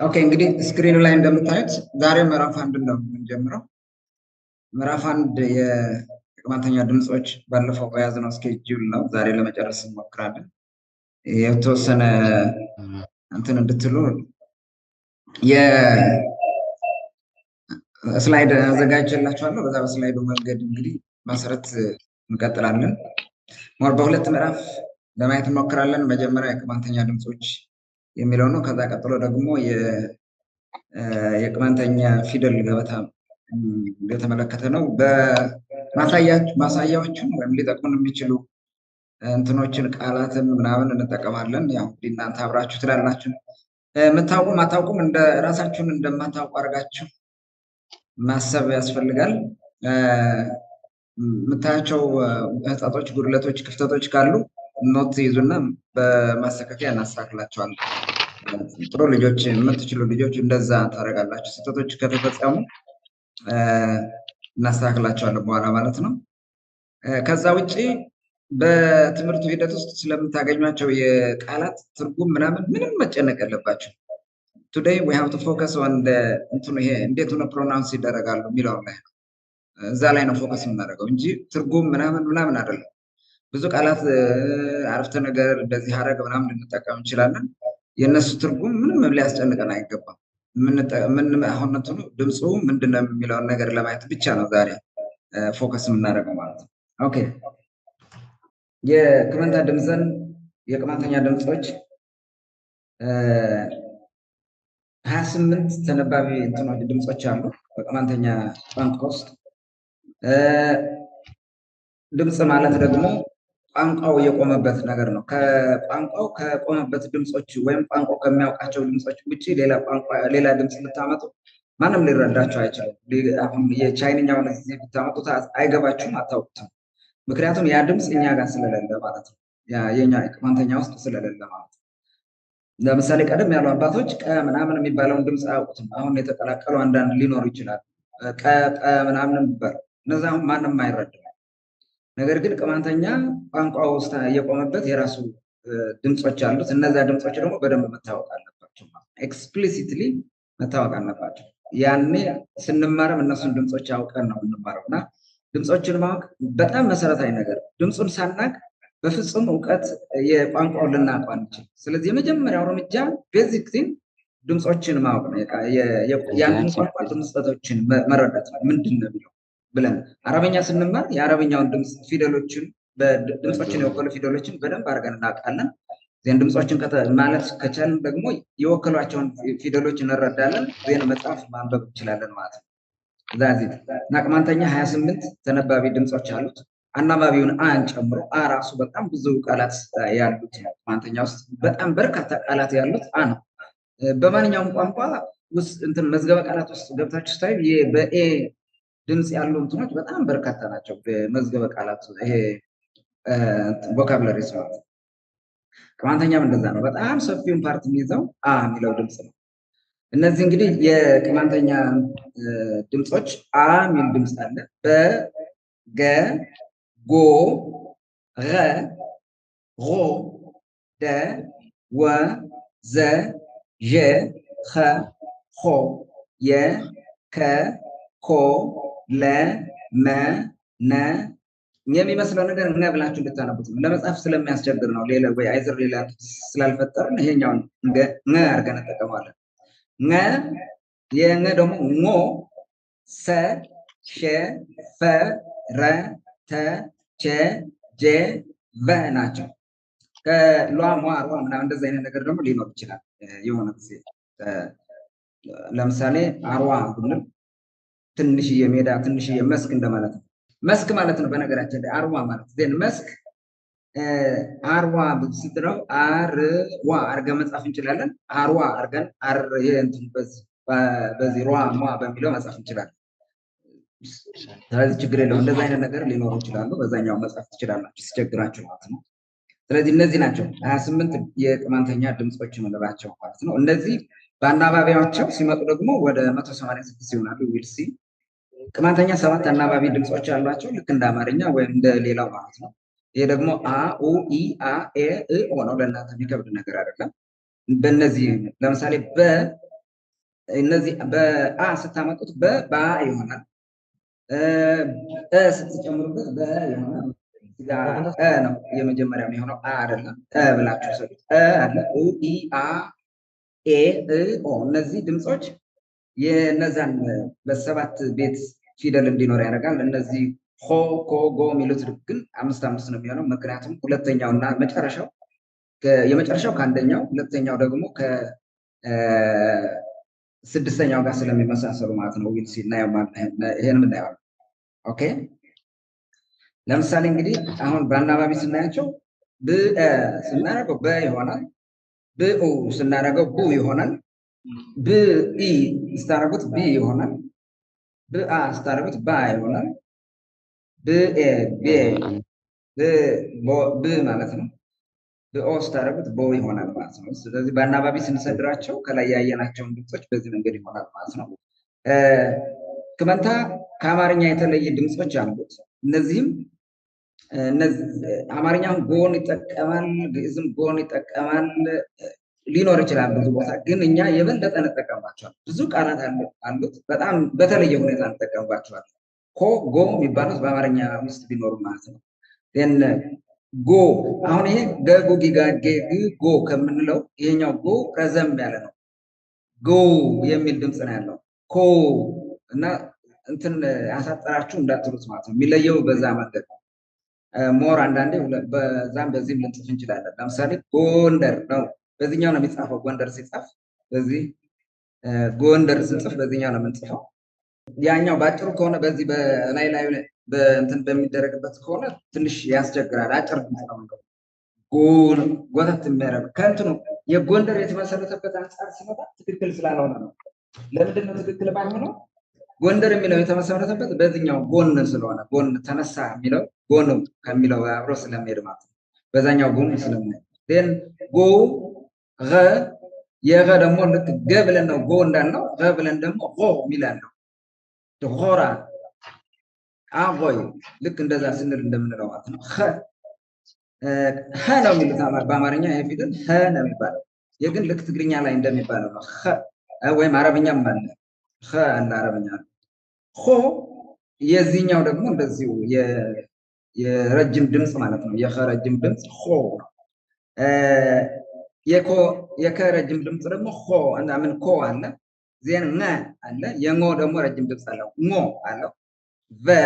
ኦኬ እንግዲህ ስክሪኑ ላይ እንደምታዩት ዛሬ ምዕራፍ አንድ ነው የምንጀምረው። ምዕራፍ አንድ የቅማንተኛ ድምፆች ባለፈው በያዝነው ስኬጁል ነው። ዛሬ ለመጨረስ እንሞክራለን። የተወሰነ እንትን እንድትሉ የስላይድ አዘጋጅላችኋለሁ። በዛ በስላይዱ መንገድ እንግዲህ መሰረት እንቀጥላለን። በሁለት ምዕራፍ ለማየት እንሞክራለን። መጀመሪያ የቅማንተኛ ድምፆች የሚለው ነው። ከዛ ቀጥሎ ደግሞ የቅማንተኛ ፊደል ገበታ የተመለከተ ነው። በማሳያዎችን ወይም ሊጠቅሙን የሚችሉ እንትኖችን ቃላትን ምናምን እንጠቀማለን። ያው እናንተ አብራችሁ ትላላችሁ። የምታውቁም አታውቁም እንደ ራሳችሁን እንደማታውቁ አድርጋችሁ ማሰብ ያስፈልጋል። የምታያቸው ህጸጾች፣ ጉድለቶች፣ ክፍተቶች ካሉ ኖት ይዙና በማስተካከያ እናስተካክላቸዋለን። ጥሩ ልጆች የምትችሉ ልጆች እንደዛ ታደርጋላችሁ። ስህተቶች ከተፈጸሙ እናስተካክላቸዋለን በኋላ ማለት ነው። ከዛ ውጭ በትምህርቱ ሂደት ውስጥ ስለምታገኟቸው የቃላት ትርጉም ምናምን ምንም መጨነቅ የለባቸው። ቱዴይ ዊ ሃቭ ቱ ፎከስ ኦን እንትኑ ይሄ እንዴት ሆነ ፕሮናውንስ ይደረጋሉ የሚለው ላይ ነው። እዛ ላይ ነው ፎከስ የምናደርገው እንጂ ትርጉም ምናምን አይደለም። ብዙ ቃላት አረፍተ ነገር እንደዚህ ሀረግ ምናምን ልንጠቀም እንችላለን። የእነሱ ትርጉም ምንም ሊያስጨንቀን አይገባም። አሁን እንትኑ ድምፁ ምንድነው የሚለውን ነገር ለማየት ብቻ ነው ዛሬ ፎከስ የምናደርገው ማለት ነው። ኦኬ የቅማንተኛ ድምፆች 28 ተነባቢ እንትኖች ድምፆች አሉ በቅማንተኛ ቋንቋ ውስጥ። ድምፅ ማለት ደግሞ ቋንቋው የቆመበት ነገር ነው። ከቋንቋው ከቆመበት ድምፆች ወይም ቋንቋው ከሚያውቃቸው ድምፆች ውጭ ሌላ ድምፅ ብታመጡ ማንም ሊረዳቸው አይችልም። አሁን የቻይንኛውን እዚህ ብታመጡት አይገባችሁም፣ አታውቁትም። ምክንያቱም ያ ድምፅ እኛ ጋር ስለሌለ ማለት ነው። የኛ ቅማንተኛ ውስጥ ስለሌለ ማለት ነው። ለምሳሌ ቀደም ያሉ አባቶች ቀ ምናምን የሚባለውን ድምፅ አያውቁትም። አሁን የተቀላቀሉ አንዳንድ ሊኖሩ ይችላል። ቀ ምናምን የሚባለው እነዚ አሁን ማንም አይረዳም። ነገር ግን ቅማንተኛ ቋንቋ ውስጥ የቆመበት የራሱ ድምፆች አሉት። እነዛ ድምፆች ደግሞ በደንብ መታወቅ አለባቸው። ኤክስፕሊሲትሊ መታወቅ አለባቸው። ያኔ ስንማርም እነሱን ድምፆች አውቀን ነው የምንማረው እና ድምፆችን ማወቅ በጣም መሰረታዊ ነገር። ድምፁን ሳናቅ በፍጹም እውቀት የቋንቋውን ልናውቅ አንችልም። ስለዚህ የመጀመሪያው እርምጃ ቤዚክ ቲንግ ድምፆችን ማወቅ ነው። ያንን ቋንቋ ድምፆችን መረዳት ነው። ምንድን ነው የሚለው ብለን አረበኛ ስንማር የአረበኛውን ድምፅ ፊደሎችን ድምፆችን የወከሉ ፊደሎችን በደንብ አድርገን እናውቃለን። ዜን ድምፆችን ማለት ከቻልን ደግሞ የወከሏቸውን ፊደሎች እንረዳለን። ዜን መጽሐፍ ማንበብ እንችላለን ማለት ነው። እና ቅማንተኛ 28 ተነባቢ ድምፆች አሉት። አናባቢውን አን ጨምሮ ራሱ በጣም ብዙ ቃላት ያሉት ቅማንተኛ ውስጥ በጣም በርካታ ቃላት ያሉት ነው። በማንኛውም ቋንቋ ውስጥ እንትን መዝገበ ቃላት ውስጥ ገብታችሁ ስታዩ በኤ ድምፅ ያሉ እንትኖች በጣም በርካታ ናቸው። በመዝገበ ቃላት ይሄ ቮካብለሪ ማለት ነው። ቅማንተኛም እንደዛ ነው። በጣም ሰፊውን ፓርት የሚይዘው የሚለው ድምፅ ነው። እነዚህ እንግዲህ የቅማንተኛ ድምፆች የሚል ድምፅ አለ። በገ ጎ ረ ሮ ደ ወ ዘ ዠ ኸ ሆ የ ከ ኮ ለ መ ነ የሚመስለው ነገር እነ ብላችሁ እንድታነቡት ነው። ለመጻፍ ስለሚያስቸግር ነው። ሌላ ወይ አይዘር ሌላ ስላልፈጠርን ይሄኛውን ነ አድርገን እንጠቀማለን። ነ የነ ደግሞ ሞ ሰ ሸ ፈ ረ ተ ቸ ጀ በ ናቸው። ከሏ ሟ ሯ ምናምን እንደዚህ አይነት ነገር ደግሞ ሊኖር ይችላል። የሆነ ጊዜ ለምሳሌ አርዋ ብንል ትንሽዬ ሜዳ ትንሽዬ መስክ እንደማለት ነው። መስክ ማለት ነው በነገራችን ላይ አርዋ ማለት ዜን መስክ አርዋ ስትለው አርዋ አርገን መጻፍ እንችላለን። አርዋ አርገን በዚህ ሯ ሟ በሚለው መጻፍ እንችላለን። ስለዚህ ችግር የለውም። እንደዚህ አይነት ነገር ሊኖሩ ይችላሉ። በዛኛው መጻፍ ትችላላችሁ ሲቸግራችሁ ማለት ነው። ስለዚህ እነዚህ ናቸው 28 የቅማንተኛ ድምፆች የምንላቸው ማለት ነው። እነዚህ በአናባቢያቸው ሲመጡ ደግሞ ወደ 186 ይሆናሉ። ዊልሲ ቅማንተኛ 7 አናባቢ ድምፆች አሏቸው ልክ እንደ አማርኛ ወይም እንደ ሌላው ማለት ነው። ይሄ ደግሞ አ ኡ ኢ አ ኤ እ ኦ ነው። ለእናንተ የሚከብድ ነገር አይደለም። በእነዚህ ለምሳሌ እነዚህ በአ ስታመጡት በባ ይሆናል። ስትጨምሩበት በ ይሆናል። ነው የመጀመሪያ የሚሆነው አ አይደለም። ብላችሁ ሰዱት። አለ ኢ አ ኤ ኦ እነዚህ ድምፆች የነዛን በሰባት ቤት ፊደል እንዲኖር ያደርጋል። እነዚህ ሆ ኮ ጎ የሚሉት ግን 5 ነው የሚሆነው። ምክንያቱም ሁለተኛው እና መጨረሻው የመጨረሻው ከአንደኛው ሁለተኛው ደግሞ ከስድስተኛው ጋር ስለሚመሳሰሉ ማለት ነው። ዊል ሲናየው ይሄን ምናየው። ኦኬ ለምሳሌ እንግዲህ አሁን በአናባቢ ስናያቸው ብአ ስናደርገው በ ይሆናል። ብኡ ስናደርገው ቡ ይሆናል። ብኢ ስታደርጉት ቢ ይሆናል። ብአ ስታደርጉት ባ ይሆናል። ብኤ ብ ማለት ነው። ብኦ ስታደርጉት ቦ ይሆናል ማለት ነው። ስለዚህ በአናባቢ ስንሰድራቸው ከላይ ያየናቸውን ድምፆች በዚህ መንገድ ይሆናል ማለት ነው። ክመንታ ከአማርኛ የተለየ ድምፆች አሉት። እነዚህም አማርኛውን ጎን ይጠቀማል፣ ግዕዝም ጎን ይጠቀማል። ሊኖር ይችላል ብዙ ቦታ፣ ግን እኛ የበለጠ እንጠቀምባቸዋል። ብዙ ቃላት አሉት፣ በጣም በተለየ ሁኔታ እንጠቀምባቸዋል። ኮ ጎ የሚባሉት በአማርኛ ውስጥ ቢኖሩ ማለት ነው። ጎ አሁን ይሄ ገጉ ጊጋጌ ጎ ከምንለው ይሄኛው ጎ ረዘም ያለ ነው። ጎ የሚል ድምፅ ነው ያለው። ኮ እና እንትን ያሳጠራችሁ እንዳትሉት ማለት ነው። የሚለየው በዛ መንገድ ነው። ሞር አንዳንዴ በዛም በዚህም ልንጽፍ እንችላለን። ለምሳሌ ጎንደር ነው፣ በዚህኛው ነው የሚጻፈው። ጎንደር ሲጻፍ በዚህ፣ ጎንደር ስንጽፍ በዚህኛው ነው የምንጽፈው። ያኛው ባጭሩ ከሆነ በዚህ በላይ ላይ በእንትን በሚደረግበት ከሆነ ትንሽ ያስቸግራል። አጭር ድምፅ ነው። ጎተት የሚያደርግ ከእንትኑ የጎንደር የተመሰረተበት አንጻር ሲመጣ ትክክል ስላልሆነ ነው። ለምንድን ነው ትክክል ባይሆነው? ጎንደር የሚለው የተመሰረተበት በዚህኛው ጎን ስለሆነ፣ ጎን ተነሳ የሚለው ጎን ከሚለው አብሮ ስለሚሄድ ማለት ነው። በዛኛው ጎን ስለሚሄድ ጎ የገ ደግሞ ልክ ገ ብለን ነው ጎ እንዳልነው ገ ብለን ደግሞ ሆ የሚላለው ሆራ አጎይ ልክ እንደዛ ስንል እንደምንለው ማለት ነው። ሀ ነው የሚሉት በአማርኛ ይሄ ፊደል ሀ ነው የሚባለው። የግን ልክ ትግርኛ ላይ እንደሚባለው ነው። ወይም አረብኛም አለ ሀ አለ አረብኛ አለ። ሆ የዚህኛው ደግሞ እንደዚሁ የረጅም ድምፅ ማለት ነው። የረጅም ድምፅ ሆ ነው። የከረጅም ድምፅ ደግሞ ሆ እና ምን ኮ አለ። ዜን ነ አለ። የሞ ደግሞ ረጅም ድምፅ አለው። ሞ አለው። ቨ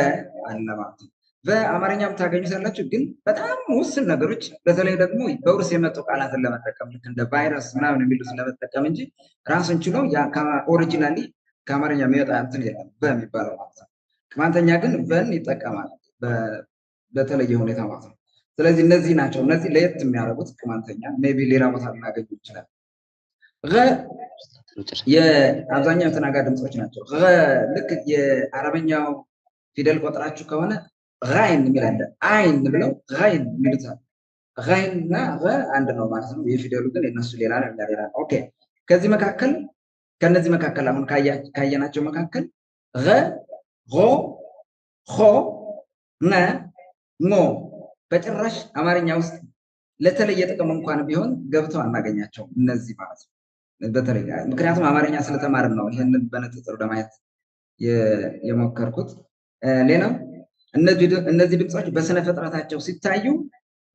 አለ ማለት ነው። በአማርኛም ታገኙታላችሁ፣ ግን በጣም ውስን ነገሮች፣ በተለይ ደግሞ በውርስ የመጡ ቃላትን ለመጠቀም ልክ እንደ ቫይረስ ምናምን የሚሉት ለመጠቀም እንጂ ራሱን ችሎ ኦሪጂናሊ ከአማርኛ የሚወጣ እንትን የለም በሚባለው ማለት ነው። ቅማንተኛ ግን ቨን ይጠቀማል በተለየ ሁኔታ ማለት ነው። ስለዚህ እነዚህ ናቸው፣ እነዚህ ለየት የሚያደርጉት ቅማንተኛ። ሜይ ቢ ሌላ ቦታ ልናገኙ ይችላል። የአብዛኛው ተናጋ ድምፆች ናቸው። ልክ የአረበኛው ፊደል ቆጥራችሁ ከሆነ ጋይን የሚላለ አይን ብለው ጋይን የሚሉታል። ጋይን እና አንድ ነው ማለት ነው። የፊደሉ ግን የነሱ ሌላ ነው፣ ሌላ ነው። ኦኬ ከነዚህ መካከል አሁን ካየናቸው መካከል ጎ ሆ ነ ሞ በጭራሽ አማርኛ ውስጥ ለተለየ ጥቅም እንኳን ቢሆን ገብተው አናገኛቸው እነዚህ ማለት ነው። በተለይ ምክንያቱም አማርኛ ስለተማርን ነው ይህንን በንጽጽር ለማየት የሞከርኩት። ሌላው እነዚህ ድምፆች በስነ ፍጥረታቸው ሲታዩ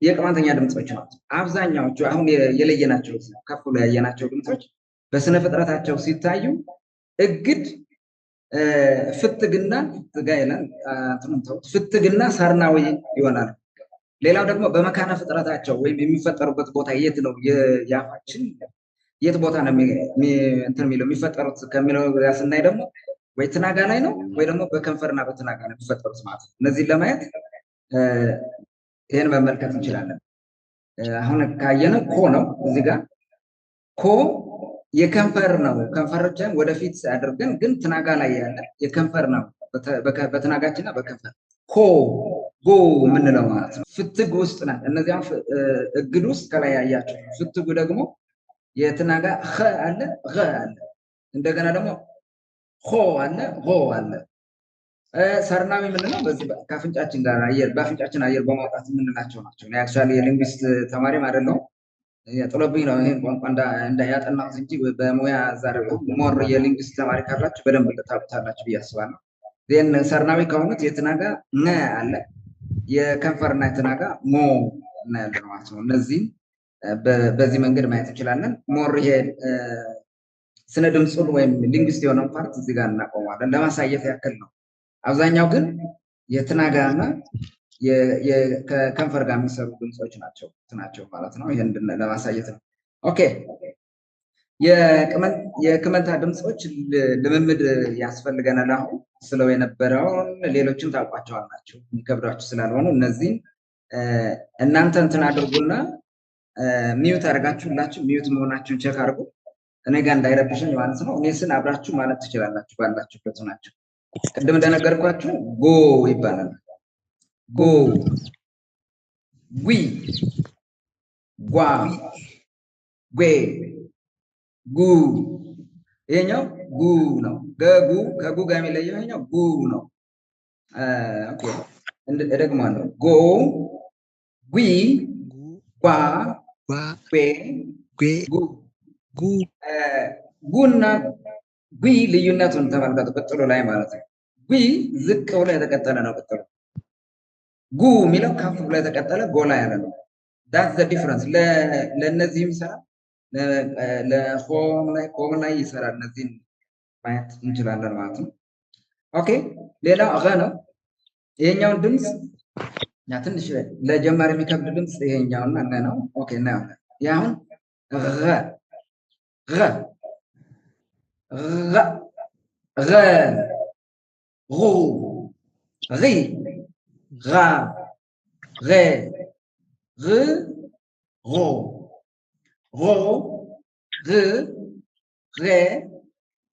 የቅማንተኛ ድምፆች ናቸው። አብዛኛዎቹ አሁን የለየናቸው ከፍ ብሎ ያየናቸው ድምፆች በስነ ፍጥረታቸው ሲታዩ እግድ፣ ፍትግና ፍትግና ሳርናዊ ይሆናል። ሌላው ደግሞ በመካነ ፍጥረታቸው ወይም የሚፈጠሩበት ቦታ የት ነው? የአፋችን የት ቦታ ነው እንትን የሚለው የሚፈጠሩት ከሚለው ስናይ ደግሞ ወይ ትናጋ ላይ ነው ወይ ደግሞ በከንፈርና በትናጋ ነው የሚፈጠሩት ማለት ነው። እነዚህን ለማየት ይህን መመልከት እንችላለን። አሁን ካየነው ኮ ነው። እዚህ ጋር ኮ የከንፈር ነው። ከንፈሮችን ወደፊት አድርገን ግን ትናጋ ላይ ያለ የከንፈር ነው። በትናጋችንና በከንፈር ኮ ጎ የምንለው ማለት ነው። ፍትግ ውስጥ ናት። እነዚያም እግድ ውስጥ ከላይ ያያቸው። ፍትጉ ደግሞ የትናጋ ኸ አለ አለ። እንደገና ደግሞ ሆ አለ ሆ አለ። ሰርናዊ የምንለው በዚህ ከአፍንጫችን ጋር አየር በአፍንጫችን አየር በማውጣት የምንላቸው ናቸው። አክቹዋሊ የሊንግዊስት ተማሪም አይደለሁም፣ ጥሎብኝ ነው ይሄን ቋንቋ እንዳ ያጠናሁት እንጂ በሙያ ዛሬ ሞር የሊንግዊስት ተማሪ ካላችሁ በደንብ ልታውቁታላችሁ ብዬ አስባለሁ። ዜን ሰርናዊ ከሆኑት የትናጋ ነ አለ የከንፈርና የትናጋ ሞ እናያለን ማለት ነው። እነዚህም በዚህ መንገድ ማየት እንችላለን። ሞር ይሄ ስነ ድምፁን ወይም ሊንግዊስት የሆነው ፓርት እዚህ ጋር እናቆማለን ለማሳየት ያክል ነው። አብዛኛው ግን የትናጋና ከከንፈር ጋር የሚሰሩ ድምጾች ናቸው ማለት ነው። ይሄን ለማሳየት ነው። ኦኬ የክመንታ ድምጾች ልምምድ ያስፈልገናል። አሁን ስለው የነበረውን ሌሎችን ታውቋቸዋላችሁ የሚከብዳችሁ ስላልሆኑ እነዚህን እናንተ እንትን አድርጉና ሚዩት አድርጋችሁ ሁላችሁ ሚዩት መሆናችሁን ቼክ አድርጉ። እኔ ጋር እንዳይረብሽኝ ማለት ነው። እኔ ስን አብራችሁ ማለት ትችላላችሁ ባላችሁበት ናቸው። ቅድም እንደነገርኳችሁ ጎ ይባላል። ጎ፣ ጉ፣ ጓ፣ ጌ፣ ጉ። ይሄኛው ጉ ነው። ገጉ ከጉ ጋር የሚለየው ይሄኛው ጉ ነው። ኦኬ እደግማለሁ። ጎ፣ ጉ፣ ጓ፣ ጌ፣ ጉ። ጉና ጉ ልዩነቱን ተመልከቱ። ቅጥሉ ላይ ማለት ነው። ጉ ዝቅ ብሎ የተቀጠለ ነው ቅጥሉ። ጉ የሚለው ከፍ ብሎ የተቀጠለ ጎላ ያለ ነው። that's the difference ለነዚህም ይሰራል፣ ለሆም ላይ ይሰራል። እነዚህን ማየት እንችላለን ማለት ነው። ኦኬ ሌላው ገ ነው። ይሄኛውን ድምጽ ትንሽ ለጀማሪ የሚከብድ ድምጽ ይሄኛውና ገ ነው። ኦኬ እናያለን። ያሁን ገ غ غ غ غو غي غا غي غ غو غو غ غي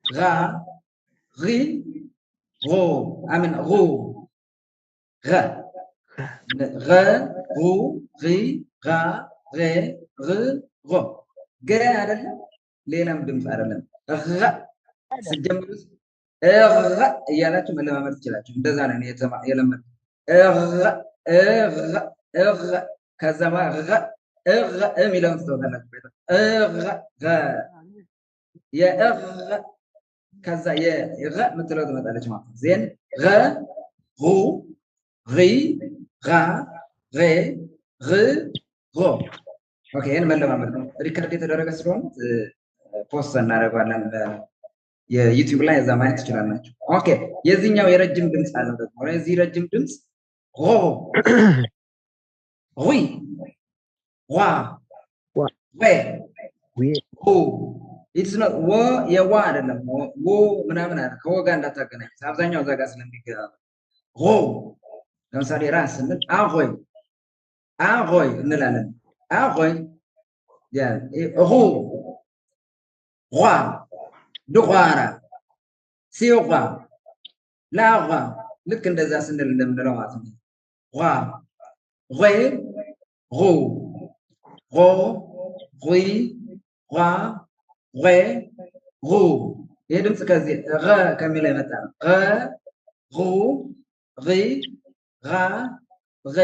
غا غي غو امين غو غ غ غو غي غا غي غ غو غ አይደለም ሌላም ድምጽ አይደለም። እغ ሲጀምሩት እغ እያላችሁ መለማመድ ትችላላችሁ። እንደዛ ነው የለመድ እغ እغ እغ ከዛ እغ እغ የሚለውን ትተውታላችሁ። እغ የእغ ከዛ የእغ የምትለው ትመጣለች ማለት ነው። ዜን غ غ غ غ غ غ غ ኦኬ ይሄን መለማመድ ነው። ሪከርድ የተደረገ ስለሆነ ፖስት እናደርጋለን የዩቲዩብ ላይ እዛ ማየት ትችላላችሁ። ኦኬ የዚህኛው የረጅም ድምጽ አለው ደግሞ የዚህ ረጅም ድምጽ ሆ ሆይ ዋ ወይ ሆ ኢትስ ኖት ወ የዋ አይደለም ወ ምናምን አለ ከወጋ እንዳታገናኝ አብዛኛው እዛ ጋር ስለሚገባ ሆ ለምሳሌ ራስ እንል አሆይ እንላለን። አሆይ ያ ሆ ዋ ድቋራ ሲዋ ላዋ ልክ እንደዛ ስንል እንደምንለው ማለት ነው። ዋ ወይ ሆ ሆ ወይ ዋ ወይ ሆ ይሄ ድምጽ ከዚህ ረ ከሚለው የመጣ ነው። ረ ሆ ሪ ራ ሬ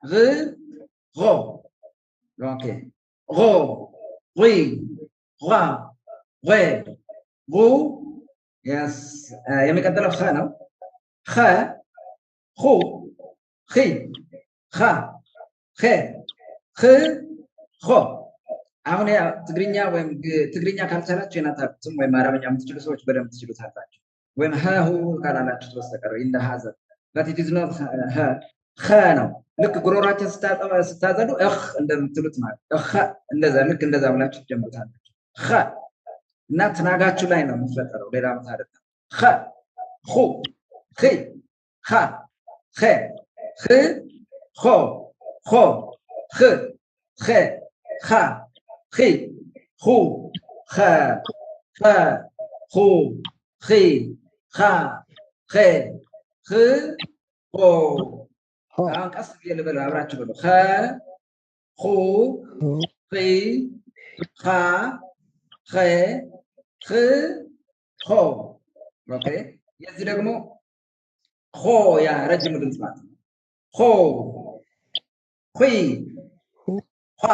ር ሆ ኦኬ ሆ ወይ ዋ ወይ ጉ ያስ የሚቀጥለው ኸ ነው። ኸ ኹ ኺ ኻ ኸ ኽ ኾ አሁን ያ ትግርኛ ወይም ትግርኛ ካልቻላችሁ የናታችሁም ወይም አረበኛ የምትችሉ ሰዎች በደንብ ትችሉታላችሁ። ወይም ሀሁ ካላላችሁ በስተቀር እንደ ሀዘር በት ኢዝ ኖት ኸ ነው። ልክ ጉሮሯችን ስታጸዱ እኽ እንደምትሉት ማለት እኸ እንደዛ ልክ እንደዛ ብላችሁ ትጀምሩታላችሁ። ኸ እና ትናጋችሁ ላይ ነው የሚፈጠረው ሌላ ቦታ አይደለም። ኸ ኹ ኺ ኻ ኸ ኽ ኾ ኾ ኽ ኸ ኻ ኺ ኹ ኸ ኸ ኹ ኺ ኻ ኸ ኽ ኾ አሁን ቀስ ብዬ ልበል አብራችሁ በሉ። ኸ ኹ ኺ ኻ ኸ ኽ ኾ ኦኬ የዚህ ደግሞ ኾ ያ ረጅም ድምጽ ማለት ነው። ኾ ኺ ኻ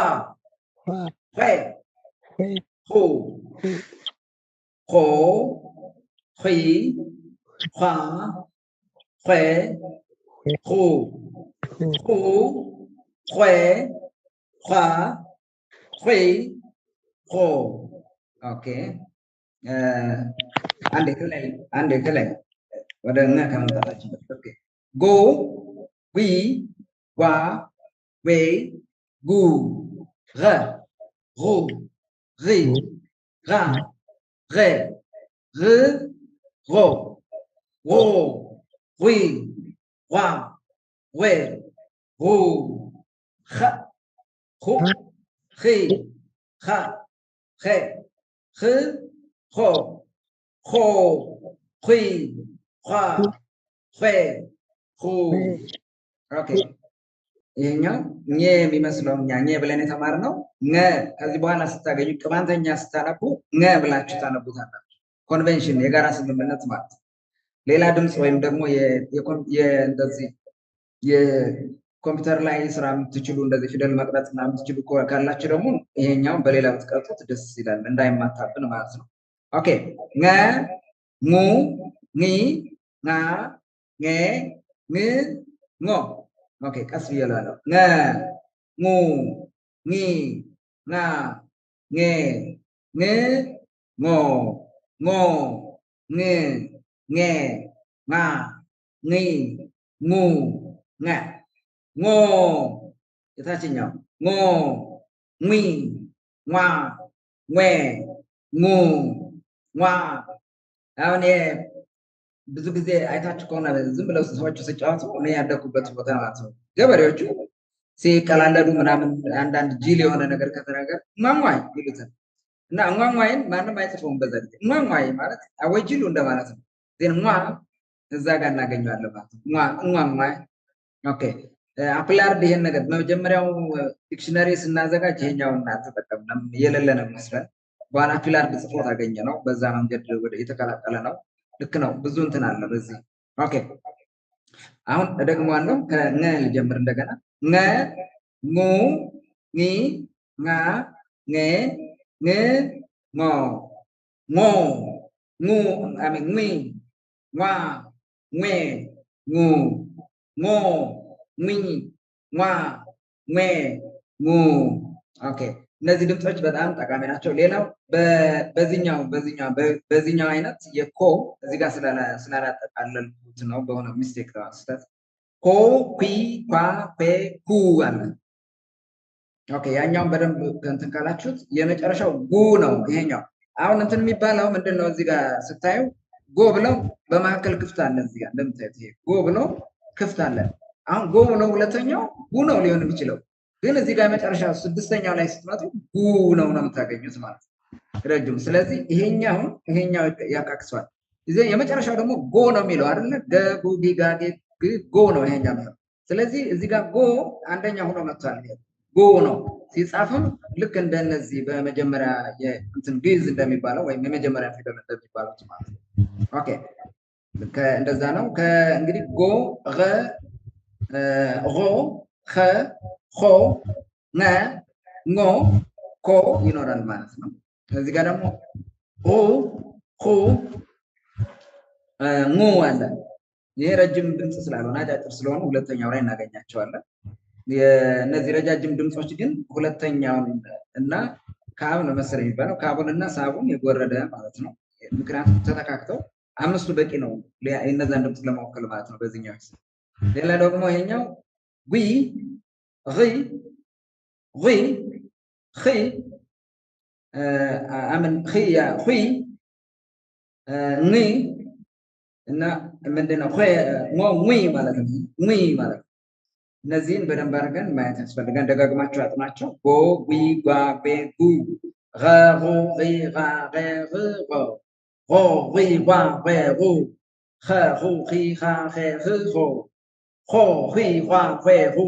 خي خو خو خي خا خي خو خو خي خا خي خو اوكي عندك كلام ودنا كمان تلاقي اوكي go we wa we gu ra ru ri ra re re ro ro ri wa we ru kha khu khi kha khe khứ khô khô khi khoa khoe khu ኦኬ ይሄኛው ኘ የሚመስለው ኘ ብለን የተማርነው ኘ ከዚህ በኋላ ስታገኙ ቅማንተኛ ስታነቡ ኘ ብላችሁ ታነቡታላችሁ። ኮንቬንሽን የጋራ ስምምነት ማለት ነው። ሌላ ድምፅ ወይም ደግሞ እንደዚህ የኮምፒውተር ላይ ስራ የምትችሉ እንደዚህ ፊደል መቅረጽ እና የምትችሉ ካላችሁ ደግሞ ይሄኛው በሌላ ብትቀርጹት ደስ ይላል እንዳይማታብን ማለት ነው። ኦኬ ኘ ኙ ኚ ኛ ኘ ኝ ኞ ኦኬ ቀስ ብዬ እላለሁ። ኘ ኙ ኚ ኛ ኘ ኝ ኞ ኞ ኝ ኘ ኛ ኚ ኙ ኘ ኞ የታችኛው ኞ ኚ ኟ ኘ ኙ ሟ አሁን ብዙ ጊዜ አይታችሁ ከሆነ ዝም ብለው ሰዎች ሲጫወቱ እኔ ያደኩበት ቦታ ማለት ነው። ገበሬዎቹ ሲቀላለዱ ምናምን አንዳንድ ጅል የሆነ ነገር ከተናገር ሟሟይ ይሉታል እና ሟሟይን ማንም አይጽፈውም። በዛ ጊዜ ሟሟይ ማለት አወይ ጅሉ እንደማለት ነው። ግን ሟ እዛ ጋር እናገኘዋለን ማለት ነው። ሟሟይ ኦኬ አፕላርድ ይሄን ነገር በመጀመሪያው ዲክሽነሪ ስናዘጋጅ ይሄኛውን አልተጠቀምንም የሌለ ነው መስለን በኋላ አፕላርድ ጽፎት አገኘ ነው። በዛ መንገድ ወደ የተቀላቀለ ነው። ልክ ነው። ብዙ እንትን አለ በዚህ ኦኬ አሁን እደግመዋለሁ። ከኘ ልጀምር እንደገና ኘ ኙ ኚ ኛ ኘ ኝ ሞ ሞ ሙ አሜን ሚ ዋ ሜ ሙ ሞ ሚ ዋ ሜ ሙ ኦኬ እነዚህ ድምጾች በጣም ጠቃሚ ናቸው። ሌላው በዚህኛው አይነት የኮ እዚህ ጋር ስላላጠቃለልኩት ነው በሆነ ሚስቴክ ስህተት ኮ ፒ ኳ ፔ ኩ አለ። ኦኬ ያኛውን በደንብ እንትን ካላችሁት የመጨረሻው ጉ ነው። ይሄኛው አሁን እንትን የሚባለው ምንድነው? እዚህ ጋር ስታዩ ጎ ብለው በመካከል ክፍት አለ። እዚህ ጋር እንደምታዩት ይሄ ጎ ብለው ክፍት አለ። አሁን ጎ ብለው ሁለተኛው ጉ ነው ሊሆን የሚችለው ግን እዚህ ጋር መጨረሻ ስድስተኛው ላይ ስትመጡ ጉ ነው የምታገኙት ማለት ነው ረጅም። ስለዚህ ይሄኛው ያካክሷል። እዚህ የመጨረሻው ደግሞ ጎ ነው የሚለው አይደለ? ገጉ ጊጋጌ ጎ ነው ይሄኛው። ስለዚህ እዚህ ጋር ጎ አንደኛ ሆኖ መጥቷል። ጎ ነው ሲጻፍም ልክ እንደነዚህ በመጀመሪያ እንትን ግዕዝ እንደሚባለው ወይም የመጀመሪያ ፊደል እንደሚባለው ማለት ነው። ኦኬ እንደዛ ነው። እንግዲህ ጎ ገ ሮ ኸ ሆ ነ ኞ ኮ ይኖራል ማለት ነው። እዚህ ጋር ደግሞ ሁ ሁ ሙ አለ። ይሄ ረጅም ድምፅ ስላልሆነ አጫጭር ስለሆኑ ሁለተኛው ላይ እናገኛቸዋለን። እነዚህ ረጃጅም ድምፆች ግን ሁለተኛውን እና ካብ ነው መሰለኝ የሚባለው ካቡን እና ሳቡን የጎረደ ማለት ነው። ምክንያቱም ተተካክተው አምስቱ በቂ ነው እነዛን ድምፅ ለመወከል ማለት ነው በዚህኛው። ሌላ ደግሞ ይሄኛው ዊ ሪ ሪ ኺ አምን ኺያ ኺ ኒ እና ምንድነው ዊ ማለት ነው። ዊ ማለት ነው። እነዚህን በደንብ አድርገን ማየት ያስፈልጋል። ደጋግማችሁ አጥናቸው። ጎ ዊ ጓ ቤ ጉ ረ ሩ ሪ ራ ሬ ር ሮ ሮ ሪ ጓ ሬ ሩ ኸ ሩ ኺ ኻ ኼ ር ሮ ሆ ኺ ጓ ሬ ሩ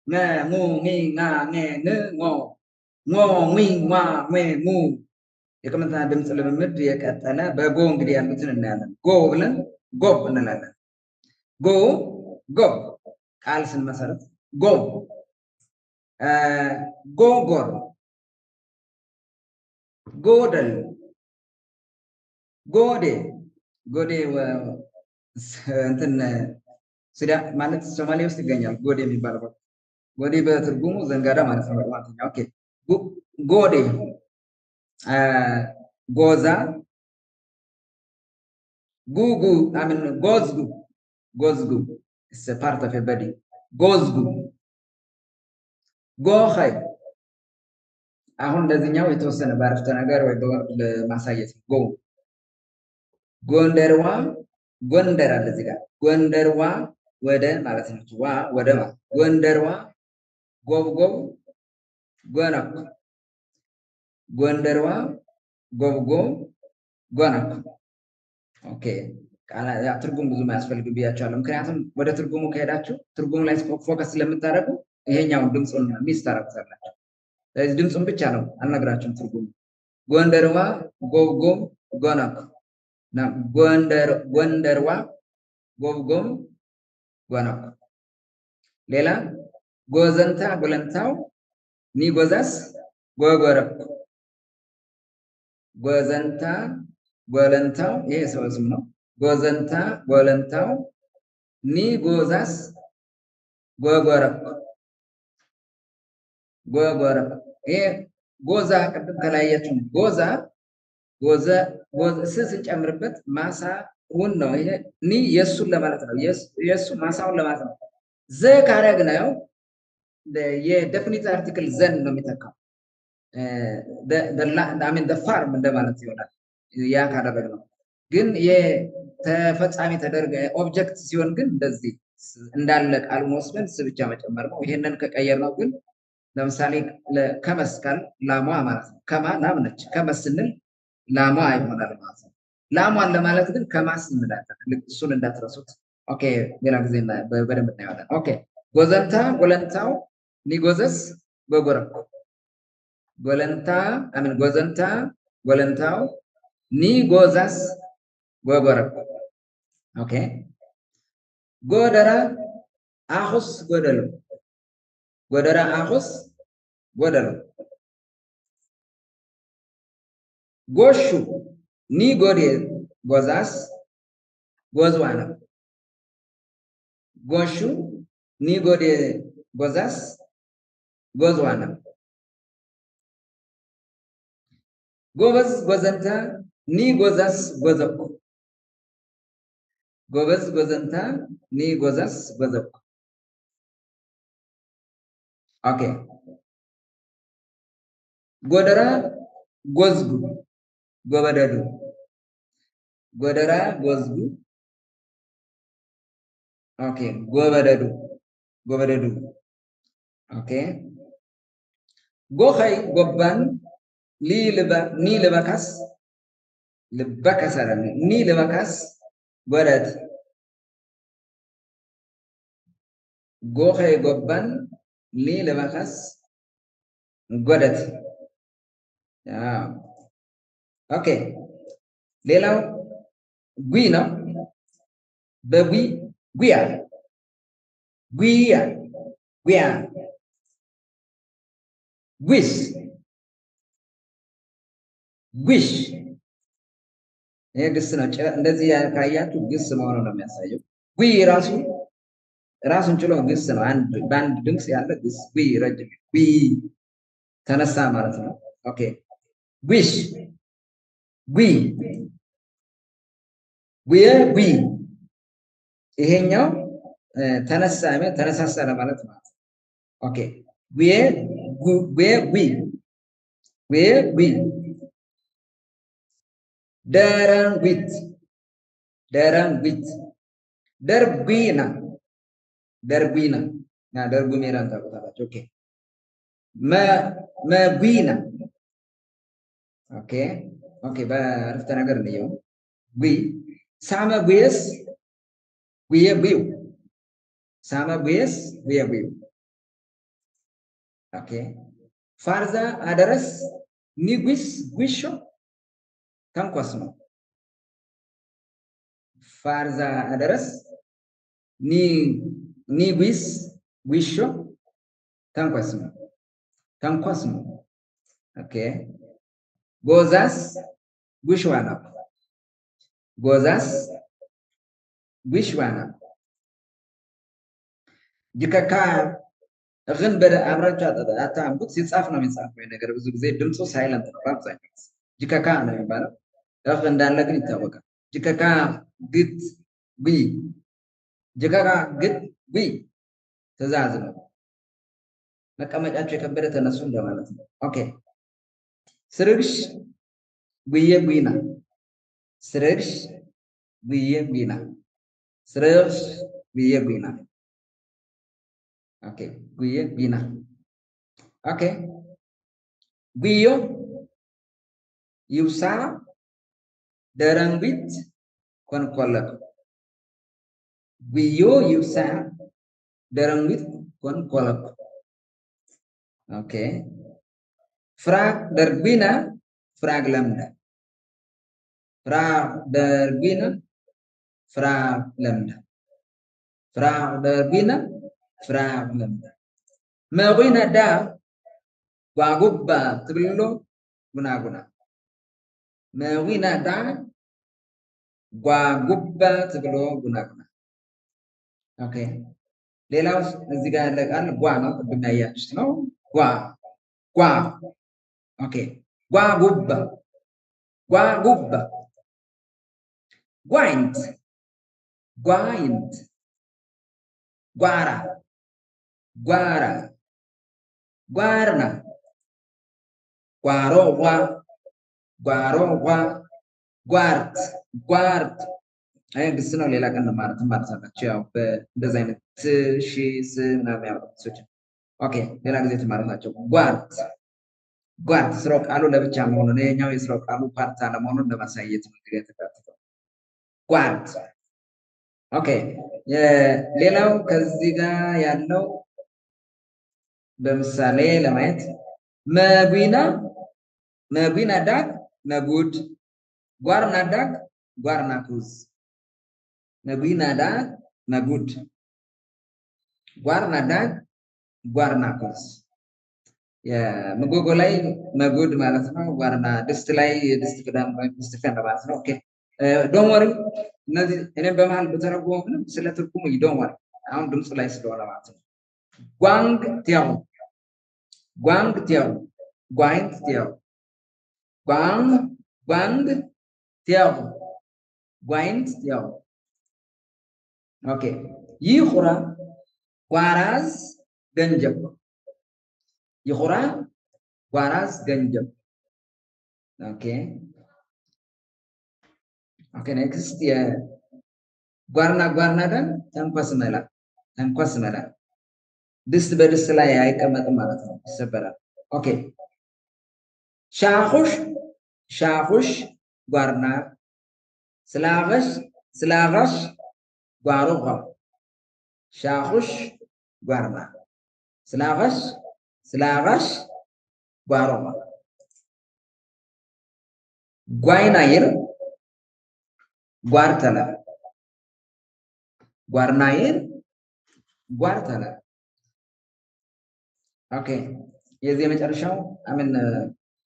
ነ ሙ ሚ ኛ ኘ ን ሞ ሞ ሚ ማ ሜ ሙ የቅምጥና ድምፅ ልምምድ የቀጠለ በጎ እንግዲህ ያሉትን እናያለን። ጎ ብለን ጎብ እንላለን። ጎ ጎብ ቃል ስንመሰረት ጎብ ጎጎር ጎደል ጎዴ ጎዴ እንትን ስዳ ማለት ሶማሌ ውስጥ ይገኛል። ጎዴ የሚባለው ጎዴ በትርጉሙ ዘንጋዳ ማለት ነው። በአማርኛ ኦኬ። ጎዴ ጎዛ ጉጉ አምን ጎዝጉ ጎዝጉ is a part of your body ጎዝጉ ጎኸይ አሁን እንደዚህኛው የተወሰነ ባረፍተ ነገር ወይ በወርድ ለማሳየት ጎ ጎንደርዋ ጎንደር አለ እዚህ ጋር ጎንደርዋ ወደ ማለት ነው። ዋ ወደ ማለት ጎንደርዋ ጎብጎብ ጎናኩ ጎንደርዋ ጎብጎብ ጎናኩ ኦኬ። ትርጉም ብዙ ማያስፈልግ ብያቸዋለሁ። ምክንያቱም ወደ ትርጉሙ ከሄዳችሁ ትርጉሙ ላይ ፎከስ ስለምታደርጉ ይሄኛውን ድምፁን ሚስ ታደርጉታላችሁ። ስለዚህ ድምፁን ብቻ ነው አልነግራችሁም ትርጉሙ። ጎንደርዋ ጎብጎብ ጎናኩ ጎንደርዋ ጎብጎብ ጎናኩ። ሌላ ጎዘንታ ጎለንታው ኒጎዛስ ጎጎረኩ ጎዘንታ ጎለንታው ይሄ ሰው ስም ነው። ጎዘንታ ጎለንታው ኒጎዛስ ጎጎረኩ ጎጎረኩ። ይሄ ጎዛ ቅድም ከላያችሁ ጎዛ ጎዘ ስንጨምርበት ማሳውን ነው። ይሄ ኒ የሱን ለማለት ነው። የሱ ማሳውን ለማለት ነው። ዘ ካረግነው የዴፊኒት አርቲክል ዘን ነው የሚተካው። ፋርም እንደማለት ይሆናል። ያ ካደረግነው ግን የተፈጻሚ ተደርገ ኦብጀክት ሲሆን ግን እንደዚህ እንዳለ ቃሉን ወስደን ስ ብቻ መጨመር ነው። ይሄንን ከቀየርነው ግን ለምሳሌ ከመስቀል ላሟ ማለት ነው። ከማ ላም ነች። ከመስ ስንል ላሟ ይሆናል ማለት ነው። ላሟን ለማለት ግን ከማስ እንላለን። እሱን እንዳትረሱት። ኦኬ ሌላ ጊዜ በደንብ እናየዋለን። ኦኬ ጎዘንታ ጎለንታው ኒጎዘስ ጎጎረኩ ጎለንታ አምን ጎዘንታ ጎለንታው ኒጎዛስ ጎጎረኩ ኦኬ። ጎደራ አኹስ ጎደሉ ጎደራ አኹስ ጎደሉ ጎሹ ኒጎዴ ጎዛስ ጎዝዋና ጎሹ ኒጎዴ ጎዛስ ጎዝዋና ጎበዝ ጎዘንታ ኒጎዛስ ጎዘኩ ጎበዝ ጎዘንታ ኒጎዛስ ጎዘኩ ኦኬ። ጎደራ ጎዝጉ ጎበደዱ ጎደራ ጎዝጉ ኦኬ። ጎበደዱ ጎበደዱ ኦኬ። ጎኸይ ጎባን ኒ ልበካስ ልበካስ አለ ኒ ልበካስ ጎለት ጎኸይ ጎባን ኒ ልበካስ ጎለት ኦኬ። ሌላው ጉ ነው። በጉ ጉያ ጉያ ጉያ ጉሽ ጉሽ ይሄ ግስ ነው። እንደዚህ ካያችሁ ግስ መሆኑ ነው የሚያሳየው። ጉይ ራሱን ችሎ ግስ ነው። በአንድ ድምፅ ያለ ግስ ጉይ ረጅም ጉይ ተነሳ ማለት ነው። ኦኬ ጉሽ ጉይ ጉየ ጉይ ይሄኛው ተነሳሳ ለማለት ማለት ነው። ኦኬ ጉየ ጉይ ጉየ ጉይ ደረንጉት ደረንጉት ደርጉይና ደርጉይና ደርጉሜራን ታውቁታላችሁ። ኦኬ መጉይና ኦኬ ኦኬ። በአረፍተ ነገር እንየው። ጉይ ሳመ ጉየስ ጉየ ጉዩ ሳመ ጉየስ ጉየ ጉዩ ኦኬ። ፋርዛ አደረስ ኒጉስ ጉሾ ተንኮስ ነው። ፋርዛ አደረስ ኒጉስ ጉሾ ተንኮስ ነው። ተንኮስ ነው። ኦኬ ጎዛስ ጉሽዋና ጎዛስ ጉሽዋና ጅከካ እግን በደ አብራቻ አታምኩት ሲጻፍ ነው የሚጻፈው ነገር ብዙ ጊዜ ድምፁ ሳይለንት ነው አብዛኛው ጅከካ ነው የሚባለው እግ እንዳለ ግን ይታወቃል ጅከካ ግት ቢ ጅከካ ግት ቢ ትእዛዝ ነው መቀመጫቸው የከበደ ተነሱ እንደማለት ነው ኦኬ ስርግሽ ጉዬ ጉይና ስርግሽ ጉዬ ጉይና ስርግሽ ጉዬ ጉይና ኦኬ ጉዬ ጉይና ኦኬ ጉዮ ይውሳ ደረንቢት ኮንኮለክ ጉዮ ይውሳ ደረንቢት ኮንኮለክ ኦኬ ፍራግ ደርቢና ፍራግ ለምዳ ፍራግ ደርቢና ፍራግ ለምዳ ፍራግ ደርቢና ፍራግ ለምዳ መጉይና ዳ ጓጉባ ትብሎ ጉናጉና መጉይና ዳ ጓጉባ ትብሎ ጉናጉና ኦኬ ሌላው እዚህ ጋር ያለ ቃል ጓ ነው ቅድም ያያችሁት ነው ጓ ጓ ኦኬ ጓጉባ ጓጉባ ጓይንት ጓይንት ጓራ ጓራ ጓርና ጓሮ ጓ ጓሮ ጓ ጓርት ጓርት አይ ግስ ነው ሌላ ቀን ማለት አላችሁ ያው በእንደዚህ አይነት ሺ ስ ምናምን ያወጣችሁ ኦኬ ሌላ ጊዜ ተማራታችሁ ጓርት ጓርት ስራው ቃሉ ለብቻ መሆኑን የኛው የስራው ቃሉ ፓርት አለመሆኑን ለማሳየት ነው እንግዲህ የተካተተው ጓርት ኦኬ ሌላው ከዚህ ጋር ያለው በምሳሌ ለማየት መጉይና መጉይና ዳግ መጉድ ጓርና ዳግ ጓርና ኩዝ መጉይና ዳግ መጉድ ጓርና ዳግ ጓርና ኩዝ የምጎጎ ላይ መጉድ ማለት ነው ጓርና ድስት ላይ ድስት ክዳን ወይ ድስት ፈንዳ ማለት ነው ኦኬ ዶንት ወሪ እነዚህ እኔም በመሃል በተረጎመው ምንም ስለ ትርጉሙ ዶንት ወሪ አሁን ድምጽ ላይ ስለሆነ ማለት ነው ጓንግ ቲያው ጓንግ ቲያው ጓንግ ቲያው ጓንግ ቲያው ጓንግ ቲያው ኦኬ ይኹራ ጓራዝ ገንጀብ ይኹራ ጓራዝ ገንጀብ ኦኬ ኦኬ ኔክስት ጓርና ደን ተንኳስ መላ ድስት በድስት ላይ አይቀመጥም ማለት ነው ይሰበራል ኦኬ ሻኹሽ ጓርና ስላጋሽ ጓሮጋ ሻኹሽ ጓርና ስላጋሽ ጓሮጋ ጓይናይር ጓርተላ ጓርናይር ጓርተላ ኦኬ የዚህ መጨረሻው አምን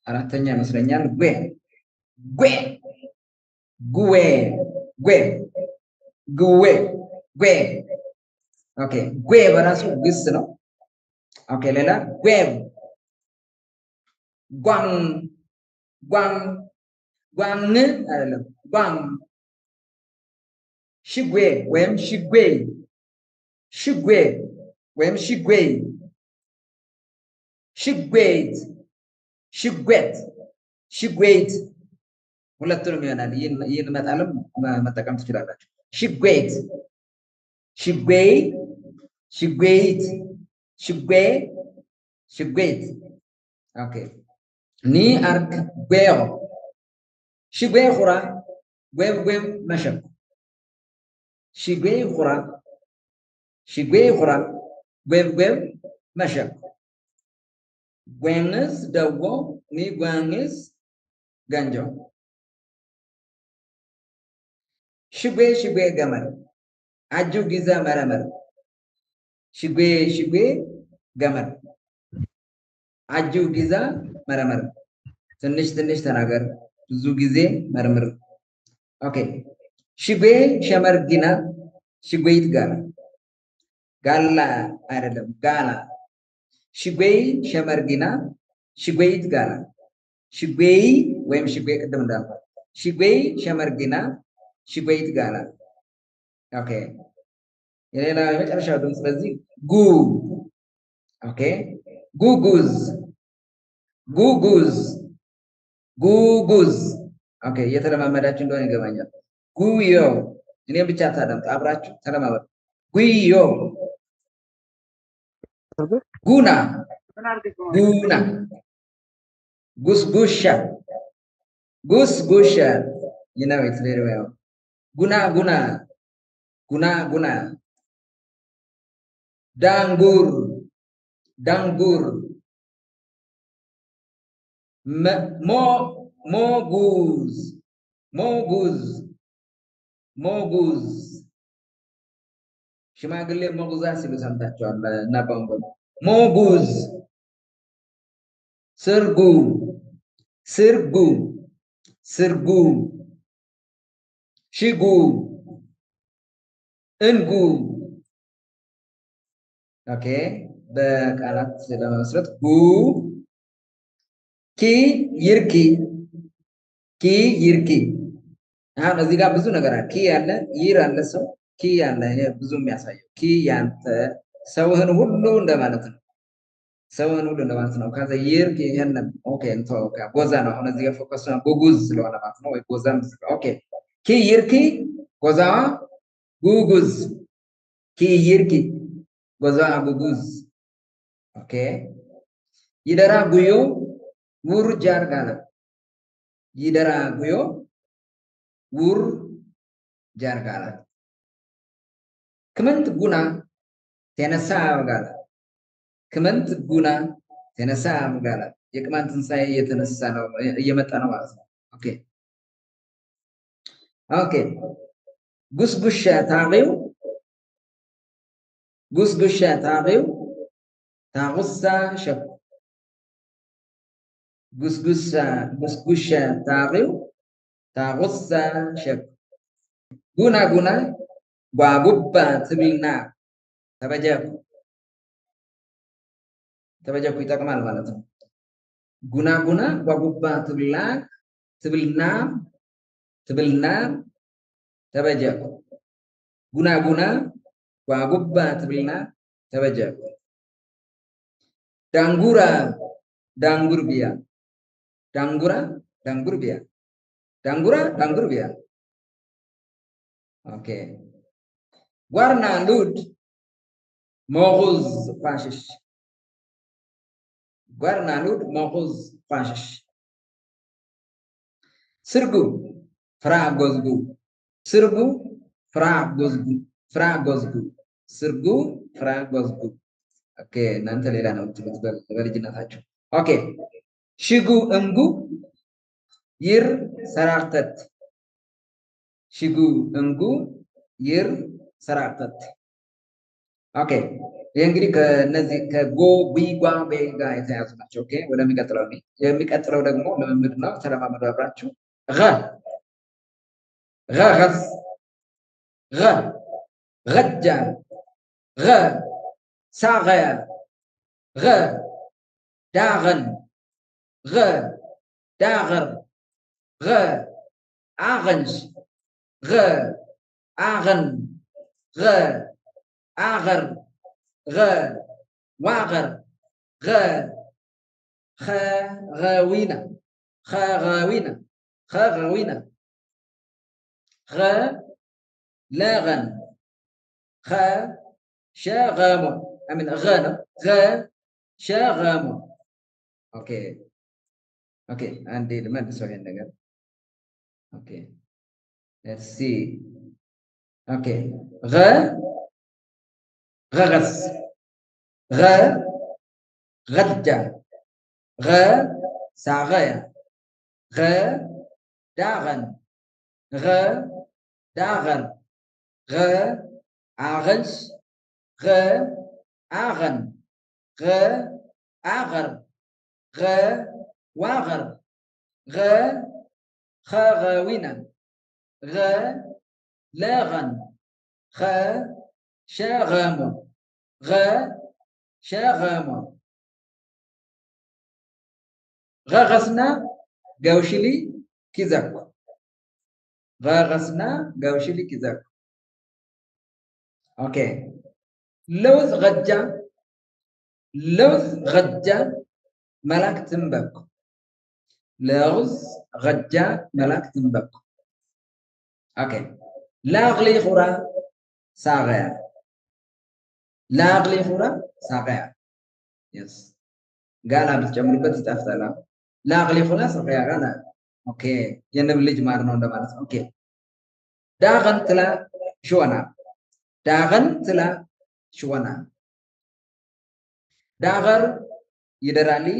አራተኛ ይመስለኛል ጉዌ ኦኬ ጉዌ በራሱ ግስ ነው ኦኬ ሌላ ጉዌብ ጓን አይደለም ጓን ሽጉዌ ወይም ወይም ሽጉዌት ሁለቱንም ይሆናል ይህን መጣለም መጠቀም ትችላላችሁ ሽጉዌት ኦኬ ኒ አርክ ጉዌዮ ሽጉዌ ኹራ ጉዌብ መሸኩ ሽጉዌ ኹራ ጉዌብ መሸኩ ጓንስ ደጎ ኒ ጓንስ ጋንጆ ሽጉዌ ገመር አጁ ጊዛ መረመር ሽጉዌ ገመር አጁ ጊዛ መረመር ትንሽ ትንሽ ተናገር፣ ብዙ ጊዜ መርምር። ኦኬ ሽቤ ሸመርጊና ሽቤይት ጋላ ጋላ አይደለም ጋላ ሽቤይ ሸመርጊና ሽቤይት ጋላ ሽቤይ ወይም ሽቤ ቅድም እንዳልኳት ሽቤይ ሸመርጊና ሽቤይት ጋላ። ኦኬ የሌላ የመጨረሻው ድምፅ ስለዚህ ጉ ኦኬ ጉጉዝ ጉጉዝ ጉጉዝ። ኦኬ እየተለማመዳችሁ እንደሆነ ይገባኛል። ጉዮ እኔም ብቻ ታዳምጡ፣ አብራችሁ ተለማመዱ። ጉዮ ጉና ጉና ጉስጉሻ ጉስጉሻ ይነዌት ሌሪው ጉና ጉና ጉና ጉና ዳንጉር ዳንጉር ሞጉዝ ሞጉዝ ሞጉዝ ሽማግሌ ሞጉዛ ሲሉ ሰምታችኋል። እናባውን ሞጉዝ ስርጉ ስርጉ ስርጉ ሽጉ እንጉ። ኦኬ በቃላት ለመመስረት ጉ ኪ ይርኪ ኪ ይርኪ። አሁን እዚህ ጋር ብዙ ነገር አለ። ኪ ያለ ይር አለ ሰው ኪ ያለ ብዙ የሚያሳየው ኪ ያንተ ሰውህን ሁሉ እንደማለት ነው። ሰውህን ሁሉ እንደማለት ነው። ከዛ ይርኪ ይሄንን ኦኬ እንተው ጎዛ ነው። አሁን እዚህ ጋር ፎከስ ነው ጉጉዝ ስለሆነ ማለት ነው። ወይ ጎዛም ኦኬ ኪ ይርኪ ጎዛዋ ጉጉዝ ኪ ይርኪ ጎዛዋ ጉጉዝ። ኦኬ ይደራ ጉዮ ውር ጃር ጋላ ይደራ ጉዮ ውር ጃር ጋላ ክመንት ጉና ተነሳ ጋላ ክመንት ጉና ተነሳ ጋላ የቅማንት ትንሳኤ እየተነሳ ነው እየመጣ ነው ማለት ነው። ኦኬ ኦኬ ጉስጉሻ ታቂው ጉስጉሻ ታቂው ታቁሳ ሸኩ ጉስጉሳ ጉስጉሻ ታቂው ታቁሳ ሸኩ ጉና ጉና ጓጉባ ትብልና ተበጀኩ ተበጀኩ ይጠቅማል ማለት ነው። ጉና ጉና ጓጉባ ትብልና ትብልና ትብልና ተበጀኩ ጉና ጉና ጓጉባ ትብልና ተበጀኩ ዳንጉራ ዳንጉር ቢያ ዳንጉራ ዳንጉር ቢያ ዳንጉራ ዳንጉር ቢያ። ኦኬ ዋርና ሉድ ሞጉዝ ፋሽሽ ዋርና ሉድ ሞጉዝ ፋሽሽ ስርጉ ፍራ ጎዝጉ ስርጉ ፍራ ጎዝጉ ፍራ ጎዝጉ ስርጉ ፍራ ጎዝጉ። ኦኬ እናንተ ሌላ ነው የምትሉት በልጅነታችሁ። ኦኬ ሽጉ እንጉ ይር ሰራርተት ሽጉ እንጉ ይር ሰራርተት። ኦኬ ይህ እንግዲህ ከነዚህ ከጎ ቢጓ ቤጋ የተያዙ ናቸው። ኦኬ ወደሚቀጥለው የሚቀጥለው ደግሞ ልምምድ ነው። ተለማመዱ አብራችሁ غغز غ غجا غ ساغيا غ داغن غ داغر غ آغنج غ آغن غ آغر غ واغر غ خ غاوينا خ غاوينا خ غاوينا غ لاغن خ شاغام أمين غانا غ شاغام. اوكي اوكي عندي لما نسوي النقل. اوكي let's see. اوكي غ غغس غ غجا غ ساغيا غ داغن غ داغن غ آغنش غ آغن غ آغر غ واغر غ خاغوينا غ لاغن خ شاغم غ شاغم غغسنا قوشلي كذاك غغسنا قوشلي كذاك اوكي لوز غجا ملاك تنبك لوز غجا ملاك تنبك اوكي لاغلي خورا ساغيا لاغلي خورا ساغيا يس قال بتجمرበት ይጣፍጣል ላغلي خورا ساغيا قال اوكي የንብ ልጅ ማር ነው እንደማለት ኦኬ ዳገን ትላ شوانا داغن تلا شوانا داغر يدرالي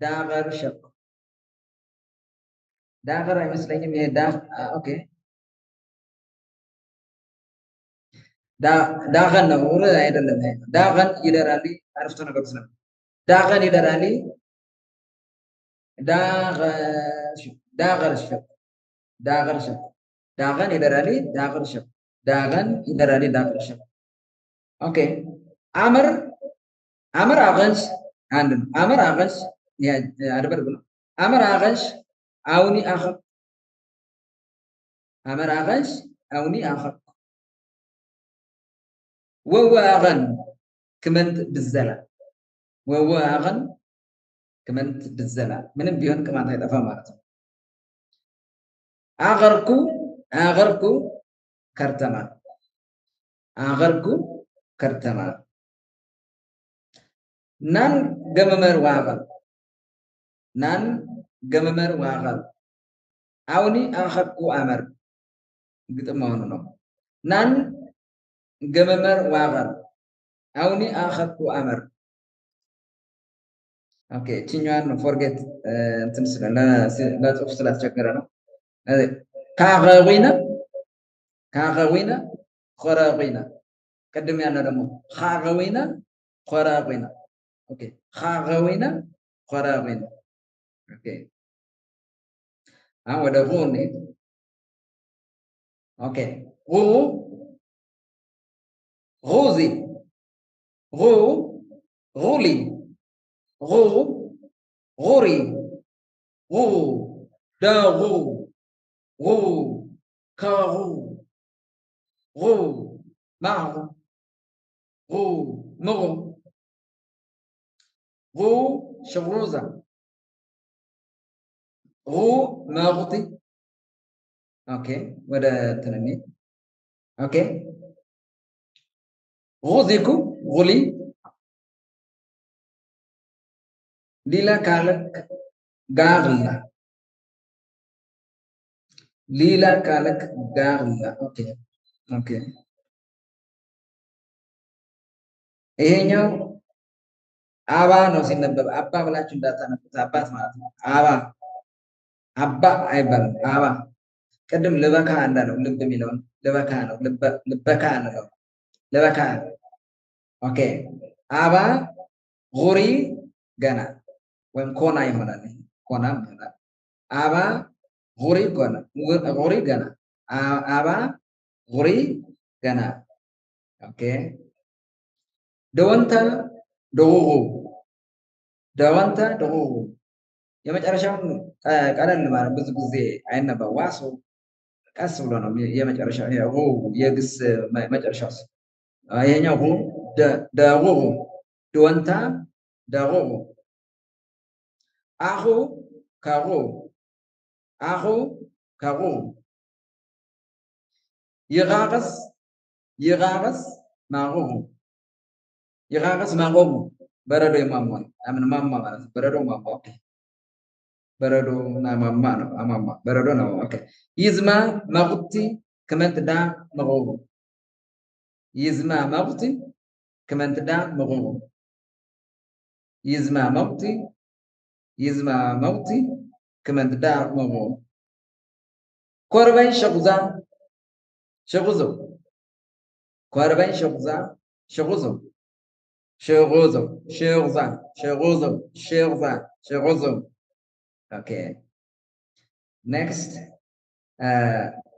داغر شق داغر አይመስለኝም ይሄ ኦኬ ዳገን ነው አይደለም ዳገን ይደራሊ አረፍተ ነገር ስለምን ዳገን ይደራሊ ዳገር شق داغن يدرالي داغر شب داغن يدرالي داغر شب اوكي امر اغنش عندنا امر اغنش يا ادبر بلا امر اغنش اوني اخر امر اغنش اوني اخر وهو اغن كمنت بالزلا وهو اغن كمنت بالزلا من بيون كمان هيدا فهمت አገርኩ ከርተማ ናን ገመመር ዋቀር አውኒ አኸኩ አመር ግጥም መሆኑ ነው ናን ገመመር ዋቀር አውኒ አኸኩ አመር ኦኬ ቺኛን ፎርጌት እንትን ለጽሁፍ ስላስቸገረ ነው ካገዊና ኮራቂና ቀደም ያለ ደግሞ ካገዊና ኮራቂና ኦኬ ካገዊና ኮራቂና ኦኬ አሁን ወደ ጉኒ ኦኬ ጉዚ ጉሊ ጉሪ ዳጉ كاغو معه مغو شغوزة ماغطي اوكي ولا تنمي اوكي غوذيكو غولي ليلا كالك غاغلا ليلا كالك غاغلا اوكي ይሄኛው አባ ነው ሲነበብ አባ ብላችሁ እንዳታነቡት አባት ማለት ነው አባ አይባልም አባ ቅድም ልበካ እንዳለው ልብ የሚለውን ልበካ ነው ልበካ ነው ልበካ ኦኬ አባ ጉሪ ገና ወይም ኮና ይሆናል ኮና ይሆናል አባ ጉሪ ገና አባ ጉሪ ገና ኦኬ ደወንታ ደጉጉ የመጨረሻውን ቀለል ማለት ብዙ ጊዜ አይነበብ ዋሶ ቀስ ብሎ ነው የመጨረሻው የግስ መጨረሻው ይሄኛው ደጉጉ ደወንታ ደጉጉ አሁ ካጉ ይጋገስ ማጉ በረዶ የማሟል አምን ማማ ማለት በረዶ ማማ በረዶ እና ማማ ነው አማማ በረዶ ነው ኦኬ ይዝማ ማቁቲ ከመንትዳ መጎቡ ይዝማ ማቁቲ ከመንትዳ መጎቡ ይዝማ ማቁቲ ከመንትዳ መጎቡ ኮርበን ሸጉዞ ኮርበን ሸጉዞ شغوزو شغزا شغوزو شغزا شغوزو. Okay. Next.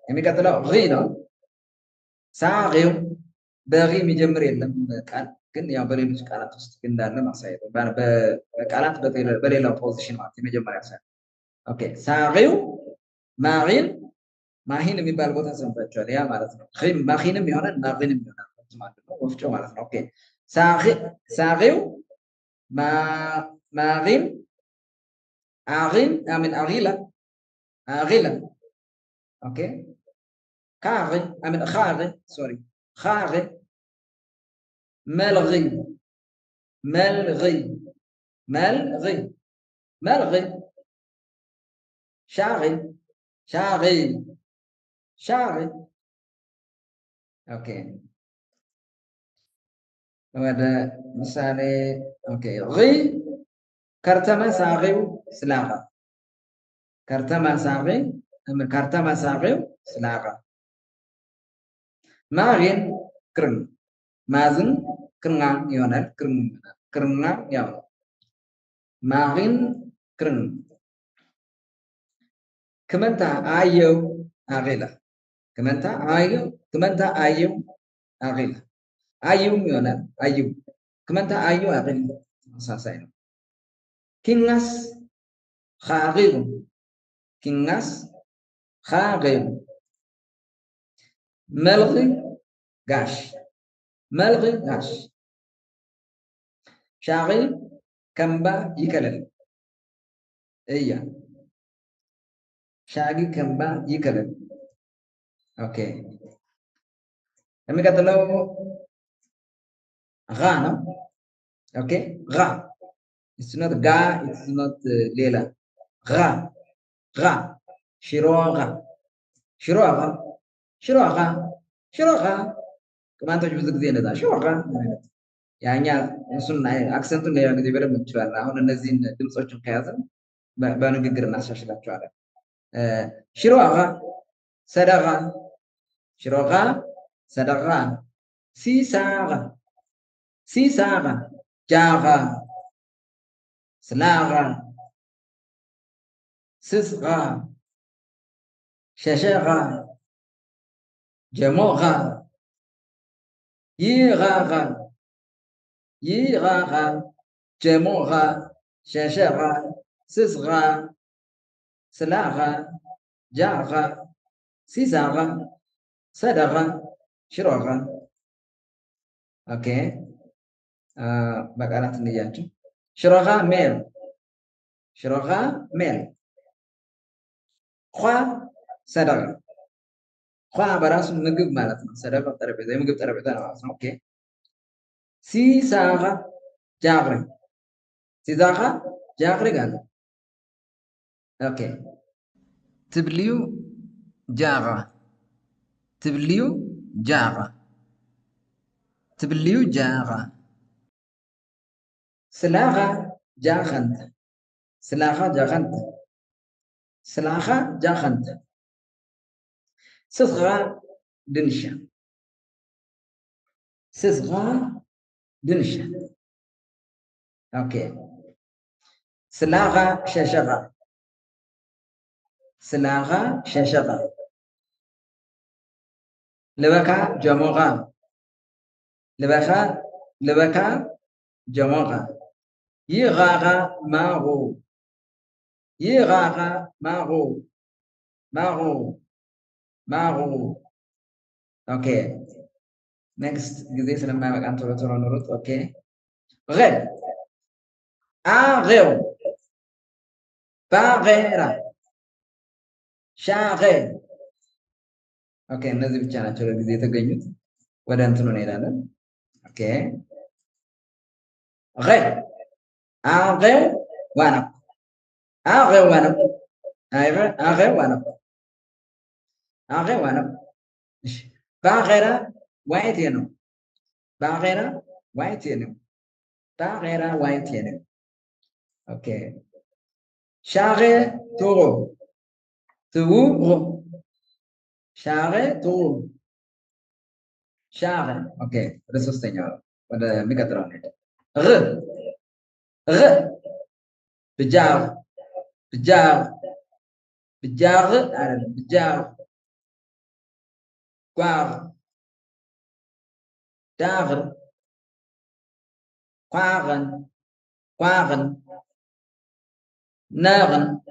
የሚቀጥለው ሪ ነው። ሳቂው በሪ የሚጀምር የለም ቃል ግን ያው በሌሎች ቃላት ውስጥ እንዳለ ማሳየት በቃላት በሌላው ፖዚሽን ማለት የመጀመሪያ ሳይ ኦኬ። ሳቂው ማሪን ማሂን የሚባል ቦታ ሰምታችኋል። ያ ማለት ነው ማሂንም ይሆናል ማሪንም ይሆናል ማለት ነው። ወፍጮ ማለት ነው። ኦኬ። ሳቂው ማሪን አሪን አሚን አሪላ አሪላ ኦኬ። كاغي أمين خاغي سوري خاغي ملغي ملغي ملغي ملغي شاغي شاغي شاغي. اوكي هذا مثال. اوكي غي كرتما ساغي سلاغا كرتما ساغي من كرتما ساغي سلاغا. ማሪን ክርን ማዝን ክርና ይሆናል። ክርና ያው ማሪን ክርን ክመንታ አየው አቂላ ክመንታ አየው አቂላ አየው ይሆናል። አየው ክመንታ አየው አቂላ ተመሳሳይ ነው። ኪንጋስ ኻቂሩ ኪንጋስ ኻቂሩ መልጊ ጋሽ መልጊ ጋሽ ሻቂ ከምባ ይከለል እያ ሻቂ ከምባ ይከለል። ኦኬ የሚቀጥለው ጋ ነው። ኦኬ ጋ it's not ጋ it's not ሌላ ጋ ጋ ሽሮጋ ሽሮጋ ሽሮጋ ሽሮጋ ቅማንቶች ብዙ ጊዜ እንደዛ ሽሮጋ ያኛ እሱን አክሰንቱን ሌላ ጊዜ በደንብ እንችላለን። አሁን እነዚህን ድምጾችን ከያዘን በንግግር እናሻሽላቸዋለን። ሽሮጋ ሰደጋ ሽሮጋ ሰደጋ ሲሳጋ ሲሳጋ ጃጋ ስላጋ ስስጋ ሸሸጋ جموغا يغاغا يغاغا جموغا شاشغا سسغا سلاغا جاغا سيساغا صدغا شروغا. اوكي بقالات نياتو شروغا ميل شروغا ميل خوا صدغا خوا براس ምግብ ማለት ነው። ሰደቃ ጠረጴዛ የምግብ ጠረጴዛ ነው ማለት ነው። ኦኬ ሲሳጋ ጃግሪ ሲሳጋ ጃግሪ ጋር ኦኬ ትብልዩ ጃጋ ትብልዩ ጃጋ ትብልዩ ጃጋ ስላጋ ጃኸንት ስላጋ ጃኸንት ስላጋ ጃኸንት سسغا دنشا سسغا دنشا. اوكي سلاغا شاشغا سلاغا شاشغا لبكا جموغا لبكا جموغا يغاغا ماغو يغاغا ماغو ماغو ማሩ ኦኬ ኔክስት ጊዜ ስለማያበቃን ቶሎ ቶሎ ኑሩት። ኦኬ غ አገው ባገራ ሻገ ኦኬ እነዚህ ብቻ ናቸው ለጊዜ የተገኙት። ወደ እንትኑ እንሄዳለን። ኦኬ غ አገው ዋና አገው ዋና አገው ዋና አገ ዋና እሺ ባገራ ዋይት ነው ባገራ ዋይት ነው ባገራ ዋይት ነው። ኦኬ ሻገ ቶሮ ትውሮ ሻገ ቶሮ ሻገ ኦኬ ወደ ሶስተኛው ወደ የሚቀጥለው እንሄድ። غ غ بجار بجار بجار بجار قار داغر قاغن قاغن ناغن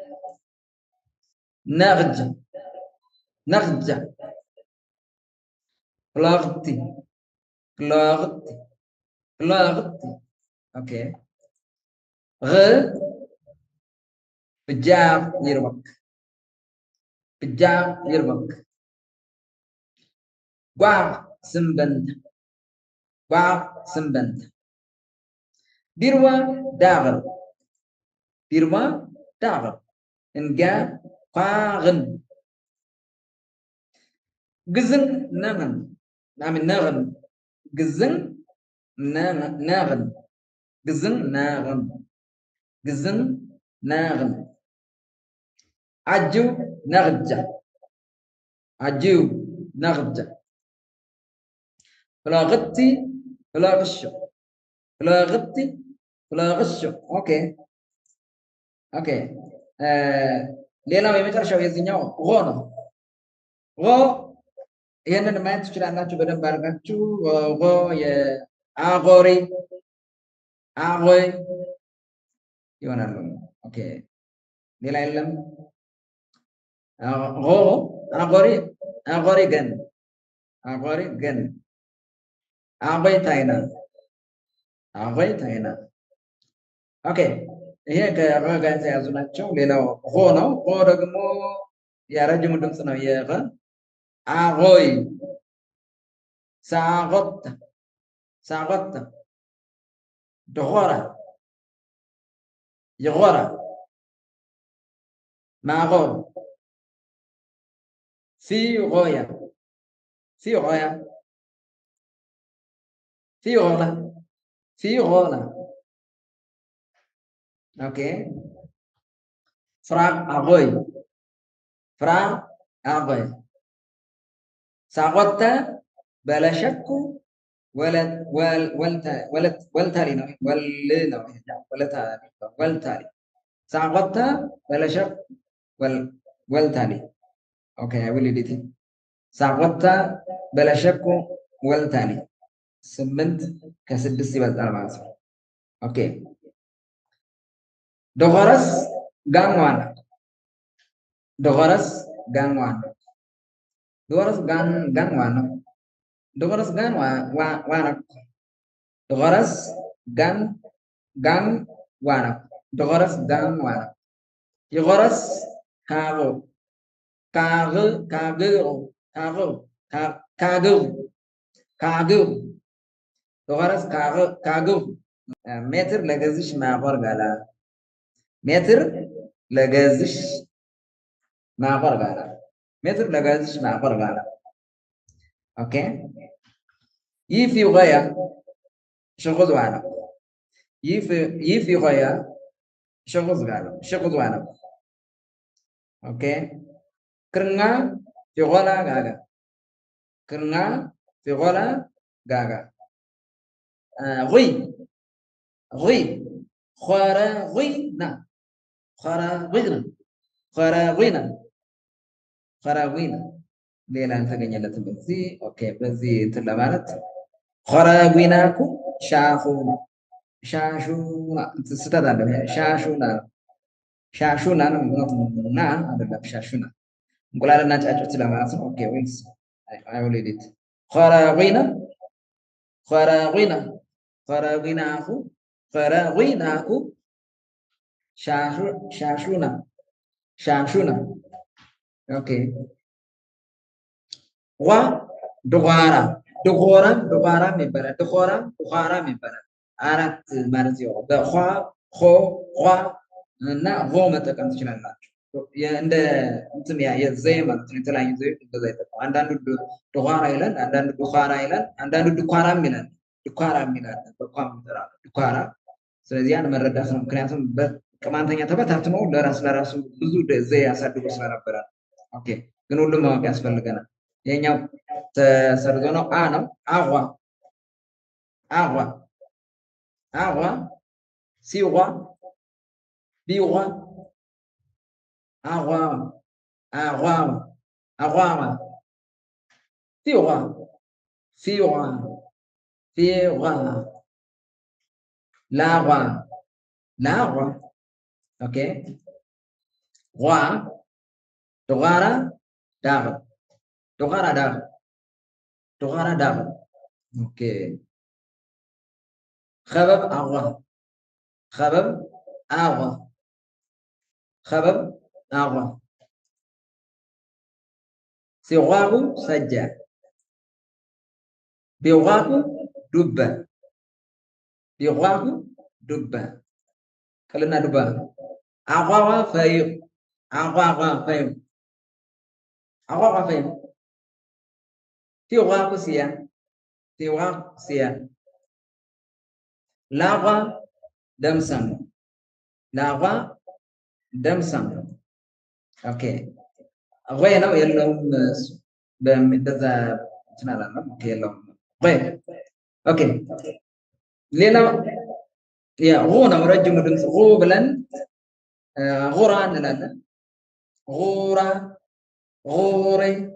نغج نغج قلاغتي قلاغتي قلاغتي اوكي غ بجار يربك بجار يربك قاغ سنبند قاغ سنبند بيروا داغر بيروا داغر انجا قاغن قزن نغن نعمل نغن قزن ناغن قزن ناغن قزن ناغن عجو نغجة عجو نغجة فلاغتي فلاغشو فلاغتي فلاغشو اوكي اوكي ሌላው የመጨረሻው የዚህኛው ጎ ነው ጎ ይሄንን ማየት ትችላላችሁ በደንብ አድርጋችሁ ጎ የአጎሪ አጎይ ይሆናል ኦኬ ሌላ የለም ጎ አጎሪ አጎሪ ገን አጎሪ ገን አጎይ ታይና አጎይ ታይና ኦኬ ይሄ ከረ ጋር የተያዙ ናቸው ሌላው ጎ ነው ጎ ደግሞ የረጅሙ ድምጽ ነው የረ አጎይ ሳቆት ሳቆት ደሆራ የጎራ ማጎር في غاية في غاية في غاية في غاية اوكي فرا أغوي فرا أغوي ساقطت بلا شك ولتالي ولتالي ساقطت بلا شك ولتالي اوكي I will edit it ساقطت بلا شك ولتالي سمنت كسدس يبقى ማለት ነው ኦኬ ዶሆረስ ጋንዋን ዶሆረስ ጋንዋን ዶሆረስ ጋንዋን ዶሆረስ ጋንዋን ዶሆረስ ጋንዋን ዶሆረስ ጋንዋን ይጎረስ ካጎ ካግ ዶሆረስ ካግ ሜትር ለገዝሽ ማቆር ጋላ ሜትር ለገዝሽ ማቆር ጋላ ሜትር ለገዝሽ ማቆር ጋላ ኦኬ ይፊ غاية شغل وانا يفي غاية شغل وانا اوكي كرنا في غلا غاغا كرنا في غلا غاغا غي غي خارا غينا خارا غينا خارا غينا خارا غينا ሌላ አልተገኘለትም በዚህ ኦኬ በዚህ እንትን ለማለት خارا غيناኩ ሻፉና ሻሹና ስተታለ ሻሹና ነው እና አይደለም ሻሹና እንቁላልና ጫጩት ለማለት ነው ኦኬ ወይስ አይ ዊል ኤዲት خارا غينا خارا غينا خارا غيناኩ ፈረዊናኩ ሻሹና ኦኬ ዋ ዶጓራ ዶጓራም ይባላል ዶጓራም ይባላል አራት ማለት ነው በኋ ሆ ዋ እና ሆ መጠቀም ትችላላችሁ እንደ እንትን የዘይ ማለት ነው የተለያዩ ዘይ እንደዛ ይጠቀም አንዳንዱ ዶጓራ ይላል አንዳንዱ ዶጓራ ይላል አንዳንዱ ዱኳራም ይላል በቋም ይጠራል ዱኳራ ስለዚህ ያን መረዳት ነው ምክንያቱም በቅማንተኛ ተበታትኖ ለራሱ ብዙ ዘይ ያሳድጉ ስለነበረ ኦኬ ግን ሁሉም ማወቅ ያስፈልገናል የኛው ተሰርዞ ነው አ ነው አጓ أغوى سيغوى بيغوى أغوى أغوى أغوى فيغوى فيغوى فيغوى لاغوى لاغوى أوكي غوى تغارة داغ تغارة داغ تغارة داغ أوكي خبب أغوى خبب أغوى خبب أغوى سيغوى سجى بيغوى دبة بيغوى دبة كلنا دبة أغوى فيق أغوى فيق أغوى فيق تيغوى سيا تيغوى سيا لاغوى دمسم لاغوى دمسم اوكي غوينا يلهم بمدذا تنالا يلهم غوي اوكي لينا يا غونا مرجم دمس غو بلن غوران لنا غورا غوري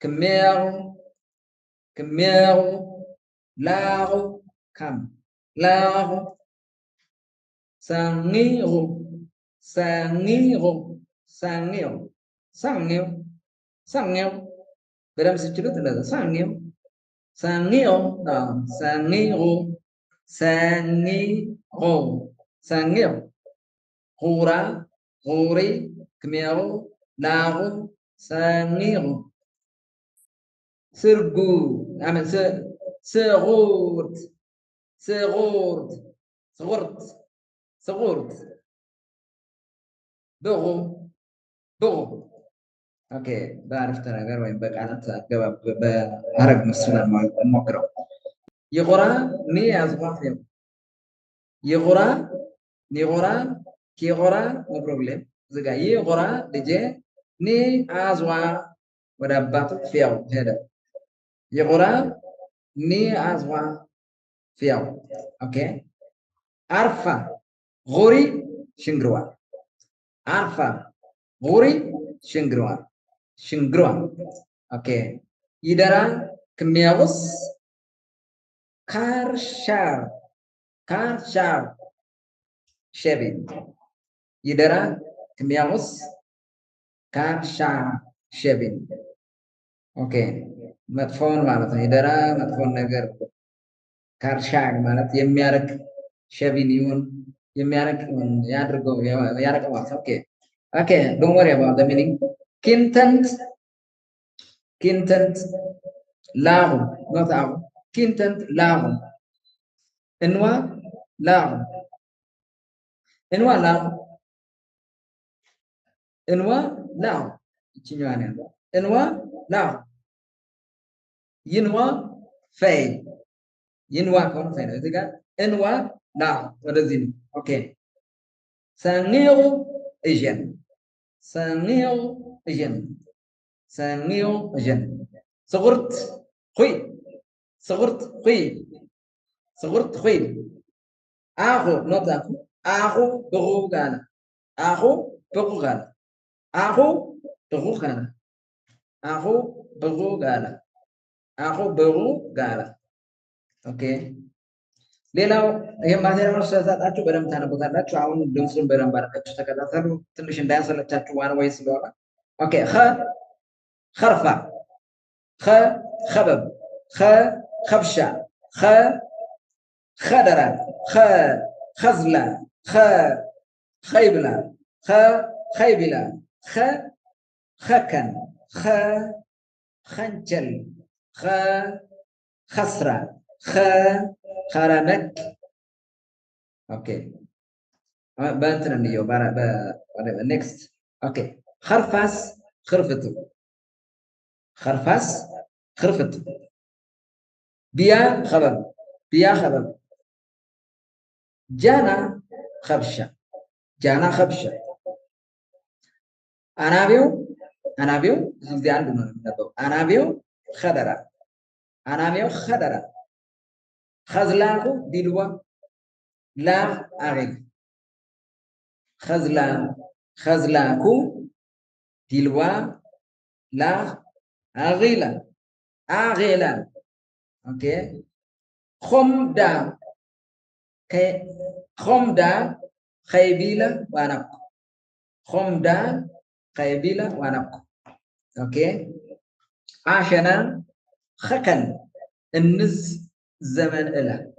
كمير كمير لاغو كم لاغو سانغيرو سانغيرو سانغيرو سانغيرو سانغيرو بدم سجلت هذا سانغيرو سانغيرو نعم سانغيرو سانغيرو سانغيرو غورا غوري كميرو لاغو سانغيرو سرغو عمل سغورت سغورت سغورت سغورت بغو بغو اوكي بعرف ترى غير وين بقى انا جواب بعرف مسؤول المقرأ يغرا ني ازغاف يغرا نيغرا كيغرا نو بروبليم زغا يغرا دجي ني ازوا ودابات فيو هذا يغرا ني ازوا فيو اوكي عرفه غوري شنغروا عرفه غوري شنغروا شنغروا اوكي يدرا كمياوس كارشار كارشار شبي يدرا كمياوس كارشار شبي اوكي مدفون معناته يدرا مدفون نجر كارشار معناته يميارك شبي نيون يميارك يادرغو يارك واس اوكي okay don't worry about the meaning kintant kintant lam not am kintant lam enwa lam enwa lam enwa lam ichinyane enwa lam yinwa fay yinwa kon fay diga enwa lam wadazini okay sangio asian سانيو اجن سانيو اجن صغرت خوي صغرت خوي صغرت خوي اخو نوتاكو اخو بغو غانا اخو بغو غانا اخو بغو غانا اخو بغو غانا اخو بغو غانا اوكي ሌላው ይሄን ማቴሪያል ስለሰጣችሁ በደንብ ታነቡታላችሁ አሁን ድምጹን በደንብ አድርጋችሁ ተከታተሉ ትንሽ እንዳያሰለቻችሁ ዋን ወይ ስለሆነ ኦኬ خرفة خبب خبشة خدرة خزلة خيبلة خيبلة خكن خنجل خسرة خرمك اوكي بنتنا نيو بارا next اوكي خرفاس خرفتو خرفاس خرفتو بيا خبب بيا خبب جانا خبشة جانا خبشة أنابيو زي عندنا أنابيو خدرة أنابيو خدرة خزلاغو دلوا لا أغيل خزلاكو تلوا لا أغيلا أغيلا أوكي خمدا خمدا خيبيلا وانك خمدا خيبيلا وانك أوكي عشان خكن النز زمن إلا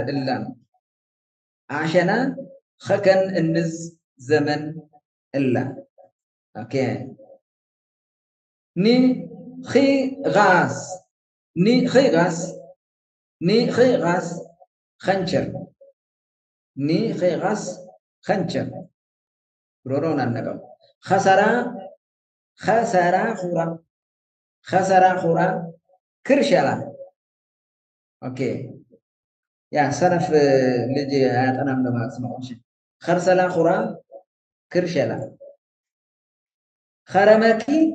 إلا عشان خكن النز زمن إلا أوكي ني خي غاس ني خي غاس خنشر ني خي غاس خنشر رورونا النقم خسرا خورا كرشلا اوكي يا سنف لجي انا من ما اسمعوش خرسلا خورا كرشلا خرمكي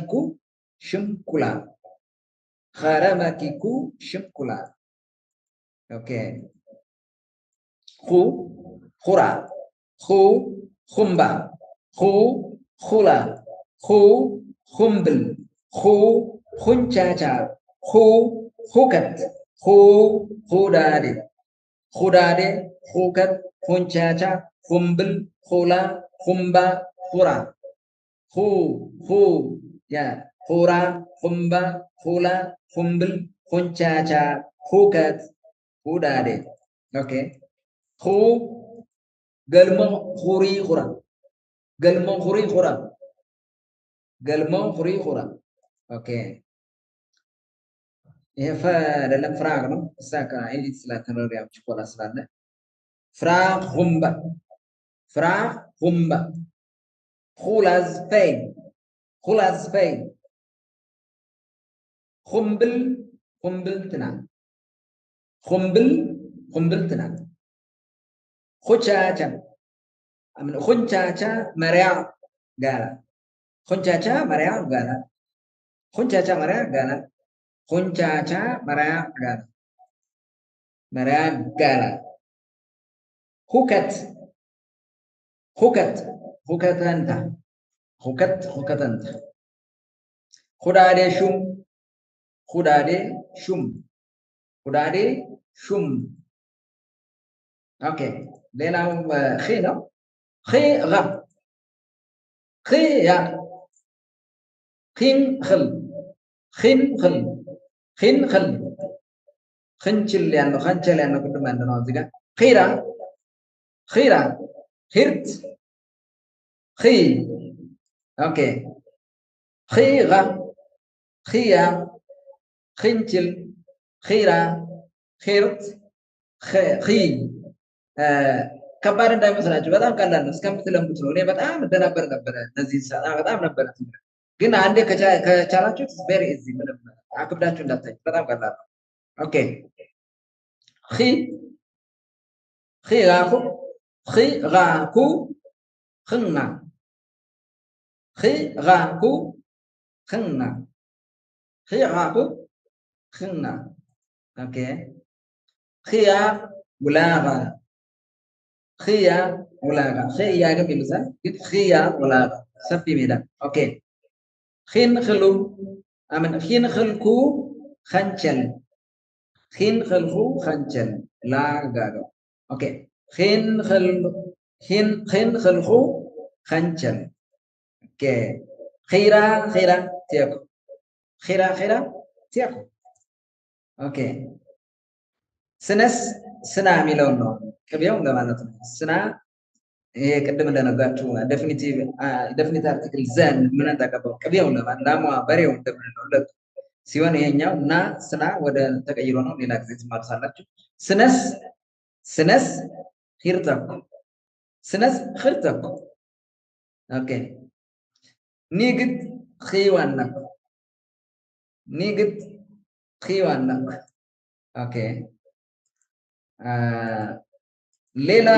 كو شمكولا شمكولا اوكي خورا خمبا خلا خمبل خنچاچا خوكت خودادي خوكت خنچاچا خمبل خلا خمبا خورا يا خورا خمبا خلا خمبل خنچاچا خوكت خودادي اوكي قلمو خوري خورا قلمو خوري خورا اوكي ይሄ ለለም ፍራግ ነው እሳካ ኢሊት ስለተነሪያም ችኮላ ስላለ ፍራግ ሁምባ خلاص فين خمبل تنان خشاچا من خنچاچا مريا قال خنچاچا مريا هكت انت خدادي شم اوكي لينا خينا خي غ خي يا خين خل خنچل لانو كنت ما عندنا وزيغا خيرا هرت خي اوكي خيغا خيا خنچل خيرا خيرت خي ከባድ እንዳይመስላችሁ በጣም ቀላል ነው እስከምትለምዱት ነው እኔ በጣም እንደነበር እነዚህ ሰዓት በጣም ነበር ግን አንዴ ከቻላችሁ very easy ምንም አክብዳችሁ እንዳታዩ በጣም ቀላል ነው ኦኬ خيغاكو خنا اوكي خيار ولاغا خيا قبل مثال قلت خيا ولا سفي ميدا اوكي خين خلكو خنچل لا غاغو اوكي خين خلكو خنچل اوكي خيرا تياكو اوكي سنا ميلون ነው ቅቤው ለማለት ነው ስና ይሄ ቅድም እንደነጋችሁ ዴፊኒቲቭ አርቲክል ዘን ምን ተቀበው ቅቤው ለማለት ላሟ በሬው እንደምንለው ለቅ ሲሆን ይሄኛው እና ስና ወደ ተቀይሮ ነው ሌላ ጊዜ ትማርሳላችሁ ስነስ ኺርተኩ ኦኬ ኒግት ኺዋናኩ ኦኬ ليلى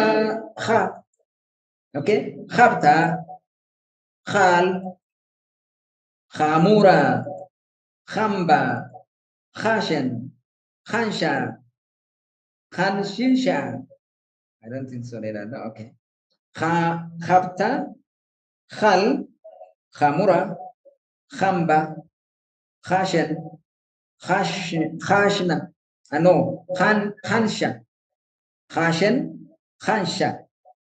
اوكي خبتا خال خامورا خمبا خاشن خانشا خانشيشا I don't think so later. No, okay. خبتا خل خمرة خمبا خاشن خاشنة no خانشا خاشن خانشا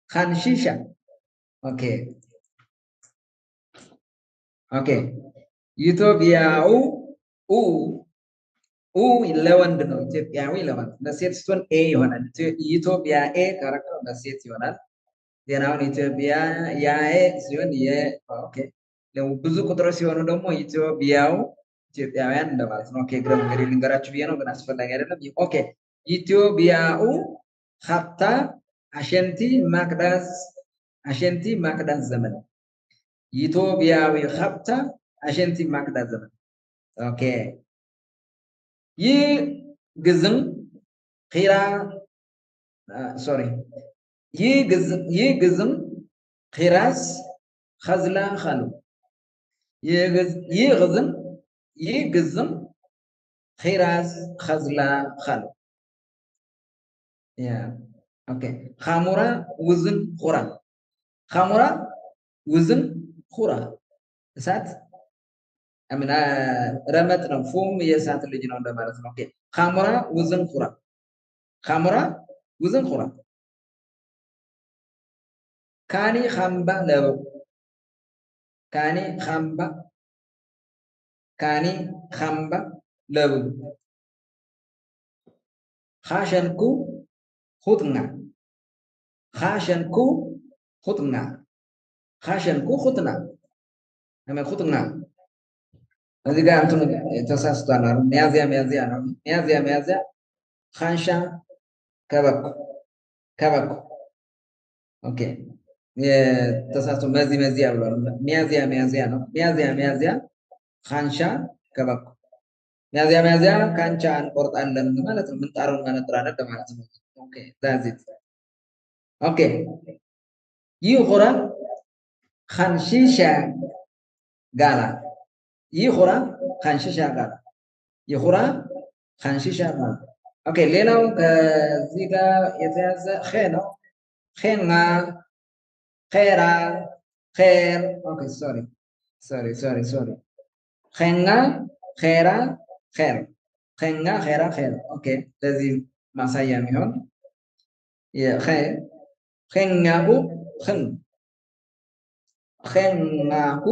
خانشيشا okay okay ኢትዮጵያው ለወንድ ነው ኢትዮጵያዊ ለወንድ ለሴት ስትሆን ኤ ይሆናል ኢትዮጵያ ኤ ካራክተር ለሴት ይሆናል ዜናውን ኢትዮጵያ ያኤ ሲሆን ኦኬ ብዙ ቁጥሮች ሲሆኑ ደግሞ ኢትዮጵያው ኢትዮጵያውያን እንደማለት ነው ኦኬ ግራ እንግዲህ ልንገራችሁ ብዬ ነው ግን አስፈላጊ አይደለም ኦኬ ኢትዮጵያው ሀብታ አሸንቲ ማቅዳስ ዘመን ኢትዮጵያዊ ሀብታ አሸንቲ ማቅዳስ ዘመን ኦኬ ይግዝም ኺራ ሶሪ ይግዝም ኺራስ خزላ خሉ ይግዝም ኺራስ خزላ خሉ ያ ኦኬ ኻሙራ ውዝን ኹራ ኻሙራ ውዝን ኹራ እሳት አምና ረመጥ ነው ፉም የእሳት ልጅ ነው እንደማለት ነው ኦኬ ኻሙራ ውዝን ኹራ ካኒ ኻምባ ለበው ካኒ ኻምባ ለበው ኻሸንኩ ኹጥና አመ ኹጥና እዚህ ጋር እንትን ተሳስቷል ሚያዚያ ነው ሚያዚያ ኻንሻ ከበኩ ኦኬ የተሳስቶ መዚያ ብሏል ሚያዚያ ነው ሚያዚያ ኻንሻ ከበኩ ሚያዚያ ካንቻ እንቆርጣለን ማለት ነው ምንጣሩን ማነጥራለን ማለት ነው ኦኬ ዛዚት ኦኬ ይኹራ ኻንሺሻ ጋላ ይኹራ ኻንሺሻ ጋላ ኦኬ ሌላው ከዚህ ጋር የተያዘ ኸ ነው ኸና ኸራ ኸር ኦኬ ሶሪ ኸና ኸራ ኸር ኦኬ ለዚህ ማሳያ የሚሆን የኸ ኸኛሁ ኸናሁ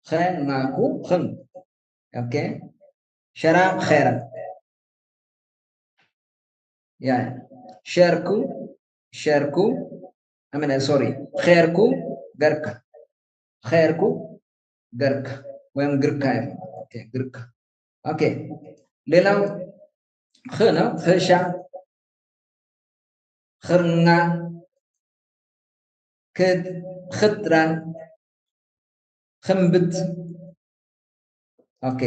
ኸናሁ ኦኬ ሸራ ኸራ ያ ሸርኩ አመና ሶሪ ኸርኩ ገርካ ወይም ግርካ ኦኬ ግርካ ኦኬ ሌላው ነው ኸሻ ኽርና ኽጥራ ኽምብት ኦኬ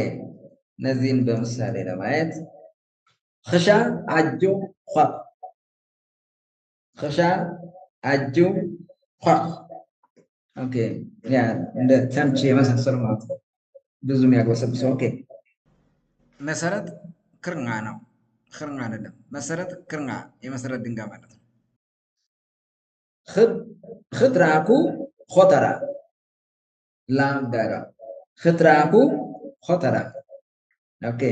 እነዚህን በምሳሌ ለማየት ኸሻ አጆ ኳ ኦኬ ያ እንደ ተምች የመሳሰሉ ማለት ነው ብዙ የሚያግበሰብሰው ኦኬ መሰረት ክርና ነው ክርና አይደለም መሰረት ክርና የመሰረት ድንጋይ ማለት ነው ኽጥራኩ ኾተራ ላምዳጋ ኽጥራኩ ኾተራ ኦኬ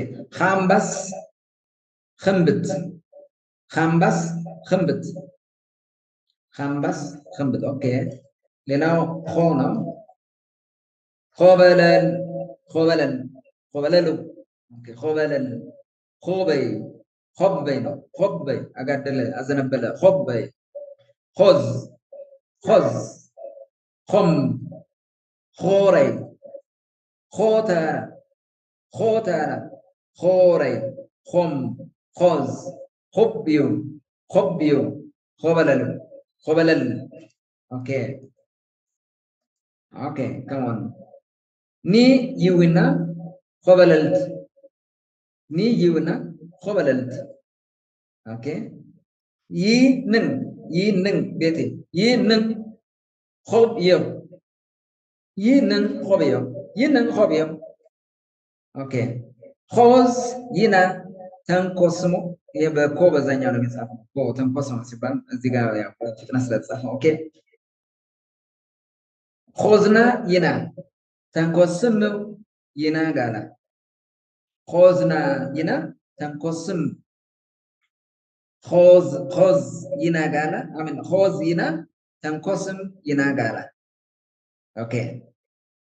ኻምባስ ኽምብት ኦኬ ሌላው ኾ ነው ኾበለሉ ኦኬ ኾበይ ነው ኾበይ አጋደለ አዘነበለ ኾበይ ኾዝ ኾም ኾረይ ኾተረ ኾረይ ኾም ኾዝ ኾብዩ ኾበለል ኦኬ come on ኒ ይውና ኾበለልት ኦኬ ይንን ቤቴ ይንን ኾብዩ ينن خبيم اوكي خوز ينا تنقسمو يبقى كو بزانيا ነው የሚጻፈው ኮ ተንቆስሞ ሲባል እዚህ ጋር ያው ፍጥነት ስለተጻፈው ኦኬ خوزنا ينا تنقسم ينا ጋላ خوزنا ينا تنقسم خوز ينا ጋላ አሜን خوዝ ينا تنقسم ينا ጋላ ኦኬ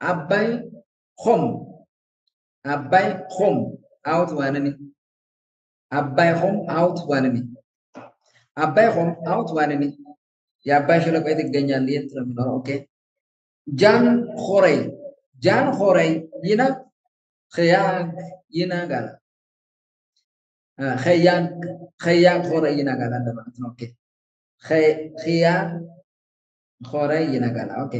አባይ ሆም አውት ዋነኒ አባይ ሆም አውት ዋነኒ የአባይ ሸለቆ የት ይገኛል የት ነው የሚኖረው ኦኬ ጃን ሆረይ ይና خياك ይና ጋላ خياك ሆረይ ይና ጋላ እንደማለት ነው ኦኬ خياك ሆረይ ይና ጋላ ኦኬ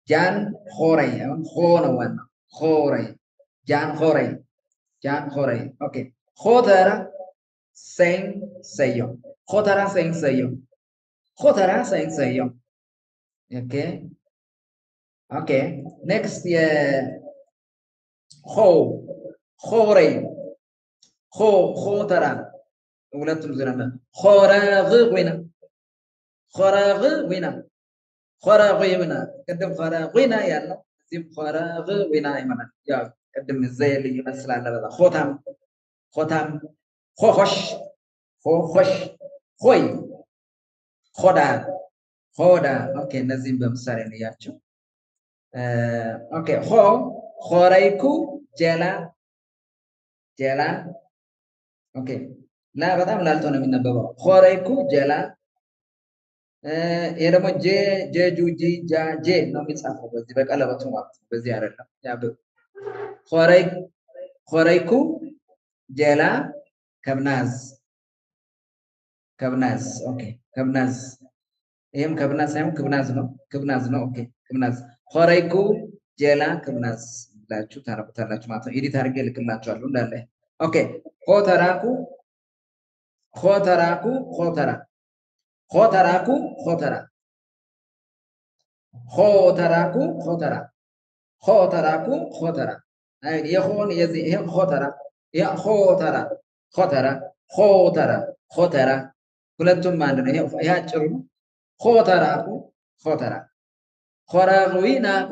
ጃን ሆረይ አሁን ሆነ ዋና ሆረይ ጃን ሆረይ ኦኬ ሆተራ ሴን ሰዮ ኦኬ ኦኬ ኔክስት ሆረይ ሆተራ ሁለቱም ዝረመ ሆራግ ዊና ቅድም ሆራግዊና ያለው እዚህም ሆራግዊና ይመናል ያው ቅድም ዘይ ልዩነት ስላለ በዛ ሆታም ሆሆሽ ሆይ ሆዳ ኦኬ እነዚህም በምሳሌ ነው ያቸው ኦኬ ሆረይኩ ጀላ ኦኬ ላ በጣም ላልቶ ነው የሚነበበው ሆረይኩ ጀላ ይሄ ደግሞ ጄጁ ጄ ነው የሚጻፈው በዚህ በቀለበቱ ማለት ነው በዚህ አይደለም ያብ ሆረይኩ ጀላ ከብናዝ ኦኬ ከብናዝ ይሄም ከብናዝ ሳይሆን ክብናዝ ነው ኦኬ ክብናዝ ሆረይኩ ጀላ ክብናዝ ብላችሁ ታረቁታላችሁ ማለት ነው ኤዲት አድርጌ ልክላችኋለሁ እንዳለ ኦኬ ሆተራኩ ሆተራ يخون يزي ሆተራ ሁለቱም አንድ ነው ይሄ አጭሩ ሆተራ ሆራግዊናኩ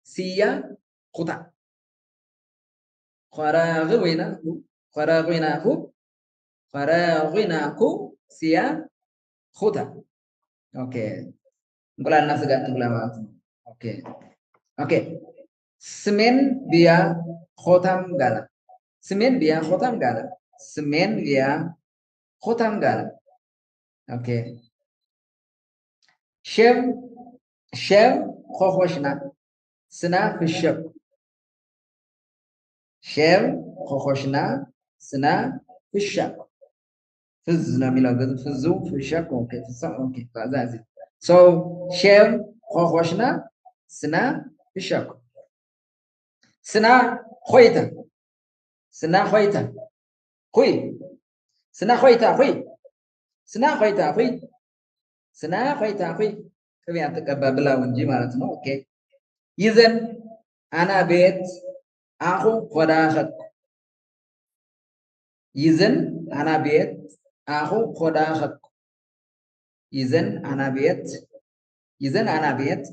ሲያ ኩታ ሆራግዊናኩ ሲያ ኩታ ኦኬ እንቁላልና ስጋ ትብላ ማለት ነው ኦኬ ስሜን ቢያ ሆታም ጋላ ኦኬ ሼም ሆሆሽና ስና ፍሸቅ ፍዝ ነው የሚለው ግን ፍዙ ፍሸቅ ኦኬ ኦኬ ታዛዚ ሶ ሼም ሆሆሽና ስና ፍሸቅ ስና ሆይታ ከቢያ ተቀባ ብላው እንጂ ማለት ነው ኦኬ ይዘን አና ቤት አኹ ሆዳኸት ይዘን አና ቤት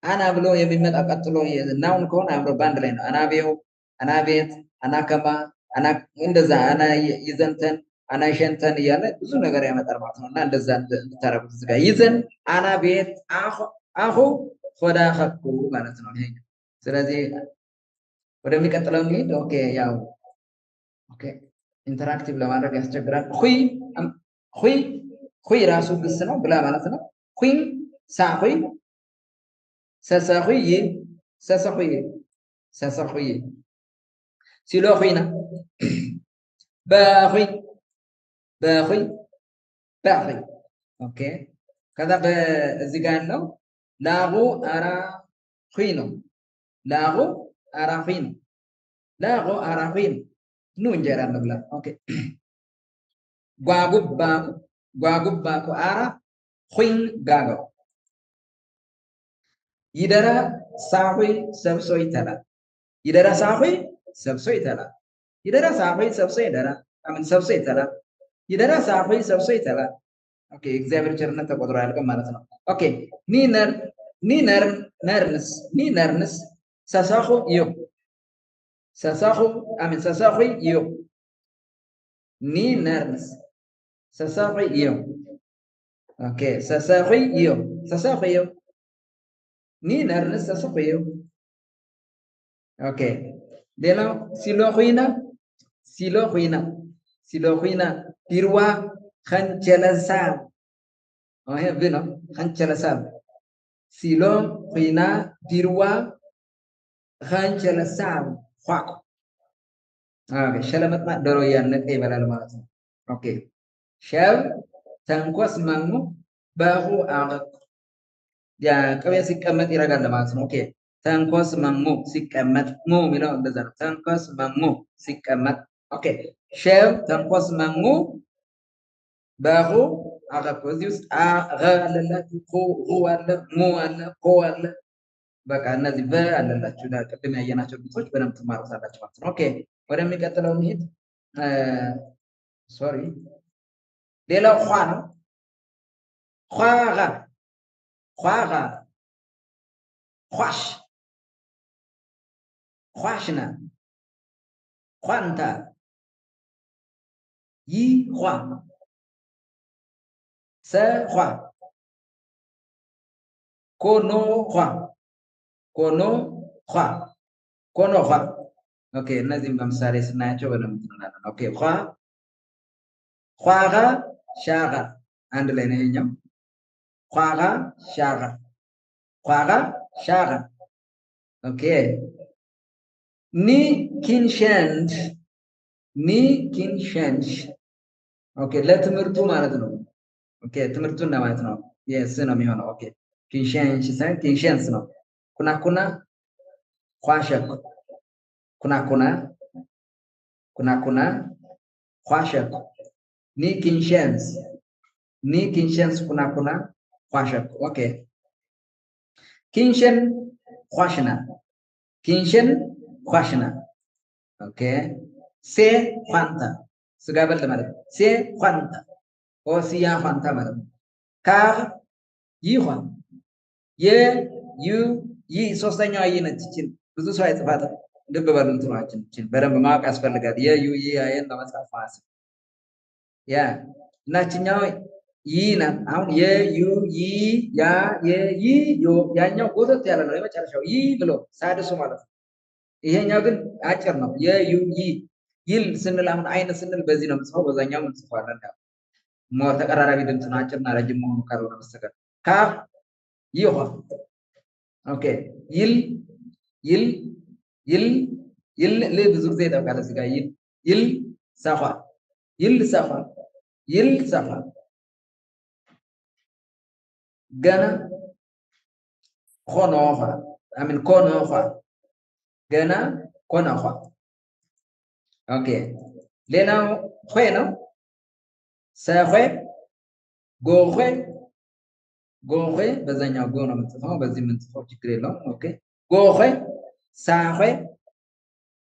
አና ብሎ የሚመጣ ቀጥሎ ናውን ከሆነ አብሮ ባንድ ላይ ነው አና ቤት አና ከማ አና እንደዛ አና ይዘንተን አና ሸንተን እያለ ብዙ ነገር ያመጣል ማለት ነውና እንደዛ እንድታረጉት እዚህ ጋር ይዘን አና ቤት አኹ ሆዳኸኩ ማለት ነው ይሄ ስለዚህ ወደሚቀጥለው እንሂድ ኦኬ ያው ኦኬ ኢንተራክቲቭ ለማድረግ ያስቸግራል ሁይ ራሱ ግስ ነው ብላ ማለት ነው ሁይ ሳሁይ ሰሰሁይ ሲሎ ሁይና በሁይ ኦኬ ከዛ በዚህ ጋር ያለው ላጉ አራ ሁይ ነው ላጉ አራ ሁይ ኑ እንጀራ እንብላ ኦኬ ጓጉባኩ አራ ሁይ ጋጋው يدرا ساوي سبسو يتلا يدرا ساوي سبسو يتلا يدرا ساوي سبسو يدرا أمن سبسو يتلا يدرا ساوي سبسو يتلا اوكي እግዚአብሔር ቸርነት ተቆጥሮ ያልቀም ማለት ነው ኦኬ ኒነርንስ ሰሳኹ ዮ ሰሳኹ አሜን ሰሳኹ ዮ ኒነርንስ ሰሳኹ ዮ ኦኬ ሰሳኹ ዮ ሰሳኹ ዮ ኒነርንስ ሰሳኹ ዮ ኦኬ ሌላው ሲሎኺና ዲርዋ خنجلسام هي بينو خنجلسام سيلون خينا ديروا خنجلسام خاك شلمت ما درويان نكاي بلال مالتنا اوكي شاو تنكوس مانو باهو اغك يا كوي ሲቀመጥ ይረጋል ማለት ነው ኦኬ ተንኮስ ማሙ ሲቀመጥ ሙ ሚለው እንደዛ ነው ተንኮስ ማሙ ሲቀመጥ ኦኬ ሼው ተንኮስ ማሙ باخو አቀፍ እዚህ ውስጥ አገ አለላችሁ ሁ አለ ሙ አለ ኮ አለ በቃ እነዚህ በ አለላችሁ ቅድም ያየናቸው ድምጾች በደንብ ትማሩታላችሁ ማለት ነው ኦኬ ወደሚቀጥለው እንሂድ ሶሪ ሌላው ኳ ነው ኳጋ ኳሽ ኳሽና ኳንታ ይኳ سخوا كونو خوا اوكي نازم بمثال سناچو بدم تنانا اوكي خواغا شاغا عند ላይ ነው ይሄኛው خواغا شاغا اوكي ني كينشنش اوكي ለትምርቱ ማለት ነው ኦኬ ትምርቱን ማለት ነው የስ ነው የሚሆነው ኦኬ ኪንሸንስ ነው ኩናኩና ኳሸክ ኩናኩና ኳሸክ ኒ ኪንሸንስ ኩናኩና ኳሸክ ኦኬ ኪንሸን ኳሽና ኦኬ ሴ ኳንታ ስጋ በል ማለት ሴ ኳንታ ኦሲያ ኳንታ ማለት ነው ካ ይሆን ይ ሶስተኛዋ ይነች እቺን ብዙ ሰው አይጽፋትም ልብ በሉ እንትናችን እቺን በደንብ ማወቅ ያስፈልጋል የዩ ይን ለመጻፍ ማለት ያ እናችኛው ይና አሁን የዩ ያ ዮ ያኛው ጎተት ያለ ነው የመጨረሻው ይ ብሎ ሳድሱ ማለት ነው ይሄኛው ግን አጭር ነው የዩ ይል ስንል አሁን አይነ ስንል በዚህ ነው የምጽፈው በዛኛው እንጽፋለን ሞ ተቀራራቢ ድምጽ ነው አጭርና ረጅም መሆኑ ካልሆነ በስተቀር ካ ይሆን ኦኬ ይል ብዙ ጊዜ ይጠቃለ እዚህ ጋር ይል ሳፋ ገና ኮኖፋ አሚን ኮኖፋ ገና ኮኖፋ ኦኬ ሌላው ሆይ ነው ሰሆ ጎሆ በዛኛው ጎ ነው የምትጽፈው በዚህ የምንጽፈው ችግር የለውም ኦኬ ጎሆ ሳሆ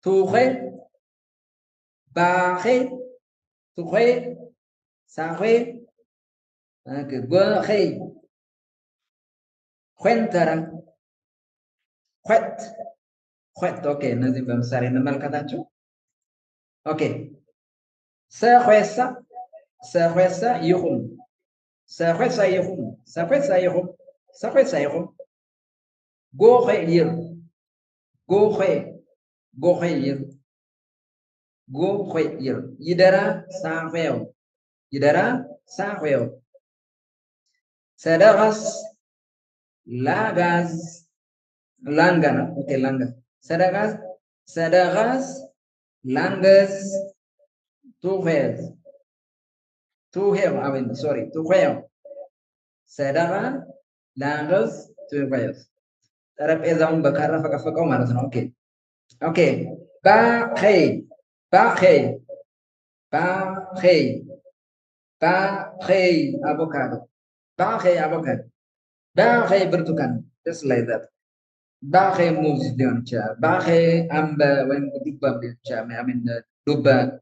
ቱሆ ባሆ ቱሆ ሳሆ ኦኬ ጎሆ ኾንተራ ኾት ኦኬ እነዚህ በምሳሌ እንመልከታቸው ኦኬ ሰሆሳ ይሁን ጎኸይር ይደራ ሳሆው ሰደጋስ ላጋዝ ላንጋና ኦኬ ላንጋ ሰደጋስ ላንገስ ቱሄው አሜን ሶሪ ቱሄው ሰደጋ ላንገስ ቱሄው ጠረጴዛውን በካራ ፈቀፈቀው ማለት ነው ኦኬ ባኸይ አቮካዶ ባኸይ ብርቱካን just like that. باخي موز ديونشا باخي أمبا وين دوبا ديونشا I mean دوبا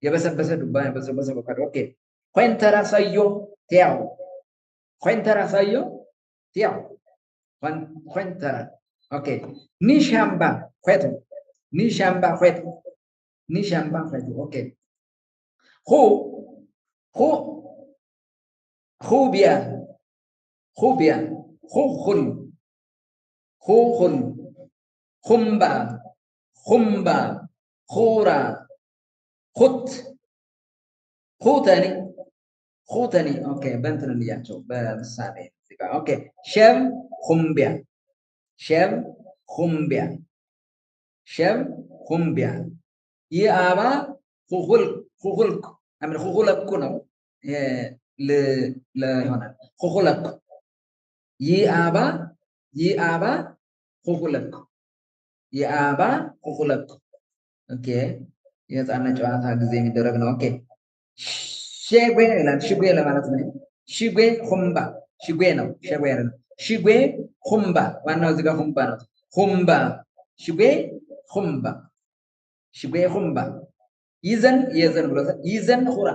يبسبس دوبا يبسبس بكار أوكي وين ترى سايو تياو وين ترى سايو تياو وين ترى أوكي نيشامبا فيتو نيشامبا فيتو نيشامبا فيتو أوكي خو خوبيا خوبيا خوخن خوخن خمبا خمبا خورا خط خوتني خوتني اوكي بنتنا اللي ياتو بالسالي اوكي شم خمبيا شم خمبيا شم خمبيا يا ابا خوخلك امن خوخلك كنو ل هنا خوخلك يا ابا خوخلك يا ابا خوخلك اوكي يتعنا جواتا غزي ميدرغنا اوكي شيغوي لان شيغوي ለማለት ነው شيغوي خمبا شيغوي ነው شيغوي አይደለም شيغوي خمبا ዋናው እዚህ ጋር خمبا ነው خمبا شيغوي خمبا شيغوي خمبا ይዘን ይዘን ብሎ ይዘን ኹራ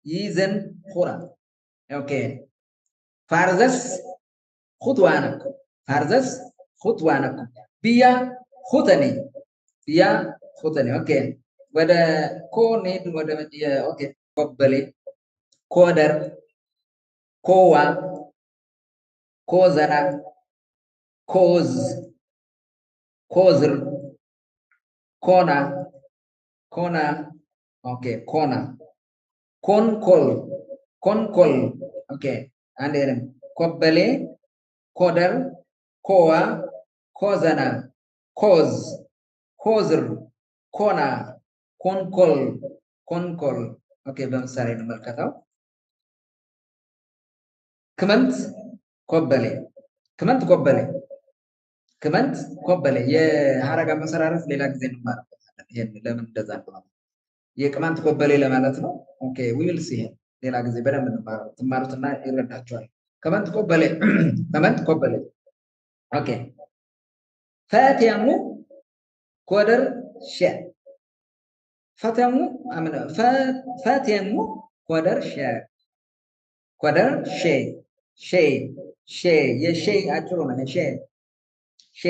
ይዘን ኹራ ኦኬ ፋርዘስ ኹትዋነክ ፋርዘስ ኹትዋነክ ቢያ ኹተኒ ቢያ ኹተኒ ኦኬ ወደ ኮኔድ ወደ ኦኬ ኮበሌ ኮደር ኮዋ ኮዘራ ኮዝ ኮዝር ኮና ኮና ኦኬ ኮና ኮንኮል ኦኬ አንዴንም ኮበሌ ኮደር ኮዋ ኮዘና ኮዝ ኮዝር ኮና ኮንኮል ኦኬ በምሳሌ እንመልከተው ክመንት ኮበሌ የሐረጋ መሰራረት ሌላ ጊዜ እንማርበታለን ይሄን ለምን እንደዛ ነው የቅማንት ኮበሌ ለማለት ነው ኦኬ we will see ሌላ ጊዜ በደንብ ትማሩትና ይረዳችኋል ከመንት ኮበሌ ኦኬ ፈቲያሙ ኮደር ሸ ፈቲያሙ አመና ፈቲያሙ ኮደር ሸ የሸይ አጭሩ ነው ሸ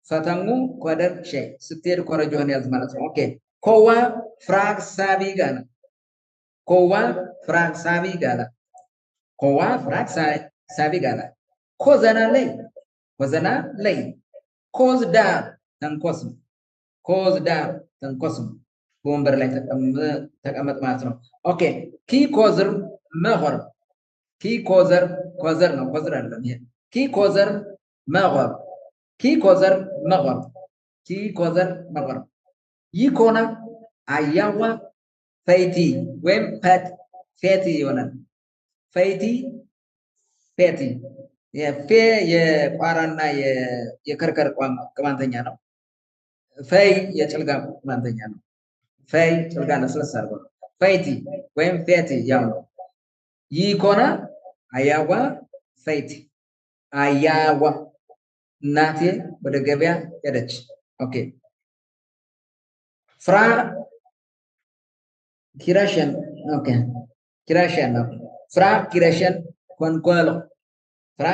ፈተሙ ኮደር ሸ ስትሄድ ኮረጆን ያዝ ማለት ነው ኦኬ ኮዋ ፍራግ ሳቢ ጋና ኮዋ ፍራግ ሳቢ ጋና ኮዘና ላይ ኮዝ ዳር ተንኮስም በወንበር ላይ ተቀመጥ ማለት ነው ኦኬ ኪ ኮዘር መغር ኪ ኮዘር ነው ኮዘር አይደለም ይሄ ኪ ኮዘር መغር ይኮና አያዋ ፈይቲ ወይም ፌቲ ይሆናል ፈይቲ የፌ የቋራና የከርከር ቅማንተኛ ነው ፈይ የጭልጋ ቅማንተኛ ነው ፈይ ጭልጋ ለስለስ አድርጎ ነው ፈይቲ ወይም ፌቲ ያው ነው ይኮና አያዋ ፈይቲ አያዋ እናቴ ወደ ገበያ ሄደች ኦኬ ፍራ ኪራሽን ኦኬ ኪራሽን ነው ፍራ ኪራሽን ኮንኮሎ ፍራ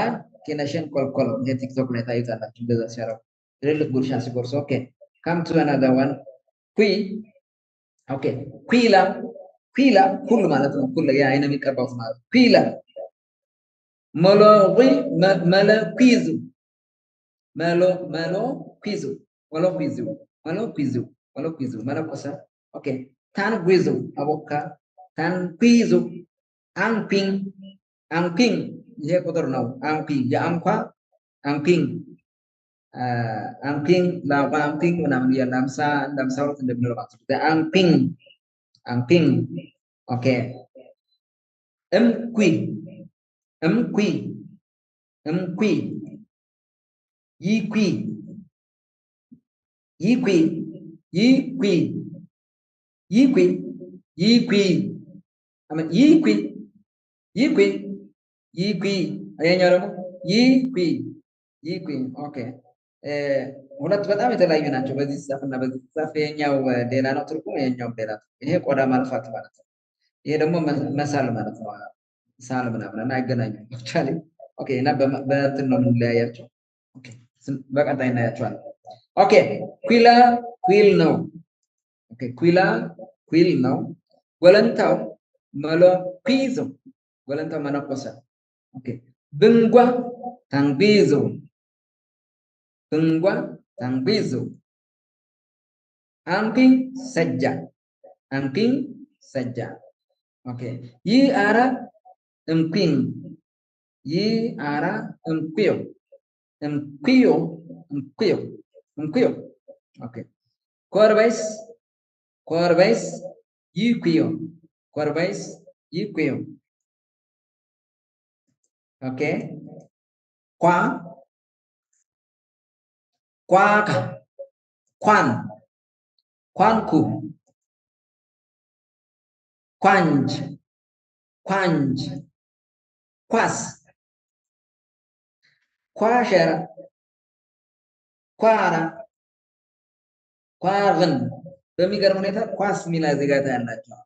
ኪራሽን ኮንኮሎ የቲክቶክ ላይ ታዩታላችሁ እንደዛ ሲያረው ትልልቅ ጉርሻ ሲጎርሱ ኦኬ come to another one ኩይ ኦኬ ኩይላ ሁሉ ማለት ነው ሁሉ ያ አይነ የሚቀባው ማለት ኩይላ መሎኩይዙ መለኮሰ ኦኬ ታንጉይዙ አቦካ ታንኩይዙ አንፒንግ ይሄ ቁጥር ነው አንፒንግ የአንኳ አንፒንግ ላባምፒንግ ምናምን የላምሳ እንደምሳውት እንደምንለው ማለት ነው አንፒንግ ኦኬ እምኩይ ይኩይ አያኛው ደግሞ ይኩ ይኩ ኦኬ ሁለት በጣም የተለያዩ ናቸው። በዚህ ጽሑፍ እና በዚህ ጽሑፍ የኛው ሌላ ነው ትርጉሙ፣ የኛው ሌላ ነው። ይሄ ቆዳ ማልፋት ማለት ነው። ይሄ ደግሞ መሳል ማለት ነው። ሳል ምናምን እና አይገናኙም አክቹአሊ። ኦኬ እና በእንትን ነው የምንለያያቸው። ኦኬ በቀጣይ እናያቸዋለን። ኦኬ ኩላ ኩል ነው። ኦኬ ኩላ ኩል ነው። ወለንታው መሎ ፒዞ ወለንታው መነኮሰ። ኦኬ ብንጓ ታንቢዞ ብንጓ ታንቢዞ አምፒ ሰጃ አምፒ ሰጃ ኦኬ ይ አራ እምፒን ይ አራ እምፒዮ እምፒዮ እምፒዮ እምፒዮ ኦኬ ኮርባይስ ኮርባይስ ይኩዮ ኮርባይስ ይኩዮ ኦኬ ኳ ኳካ ኳን ኳንኩ ኳንጅ ኳንጅ ኳስ ኳሸራ ኳራ ኳርን በሚገርም ሁኔታ ኳስ ሚላ ዘጋታ ያላቸው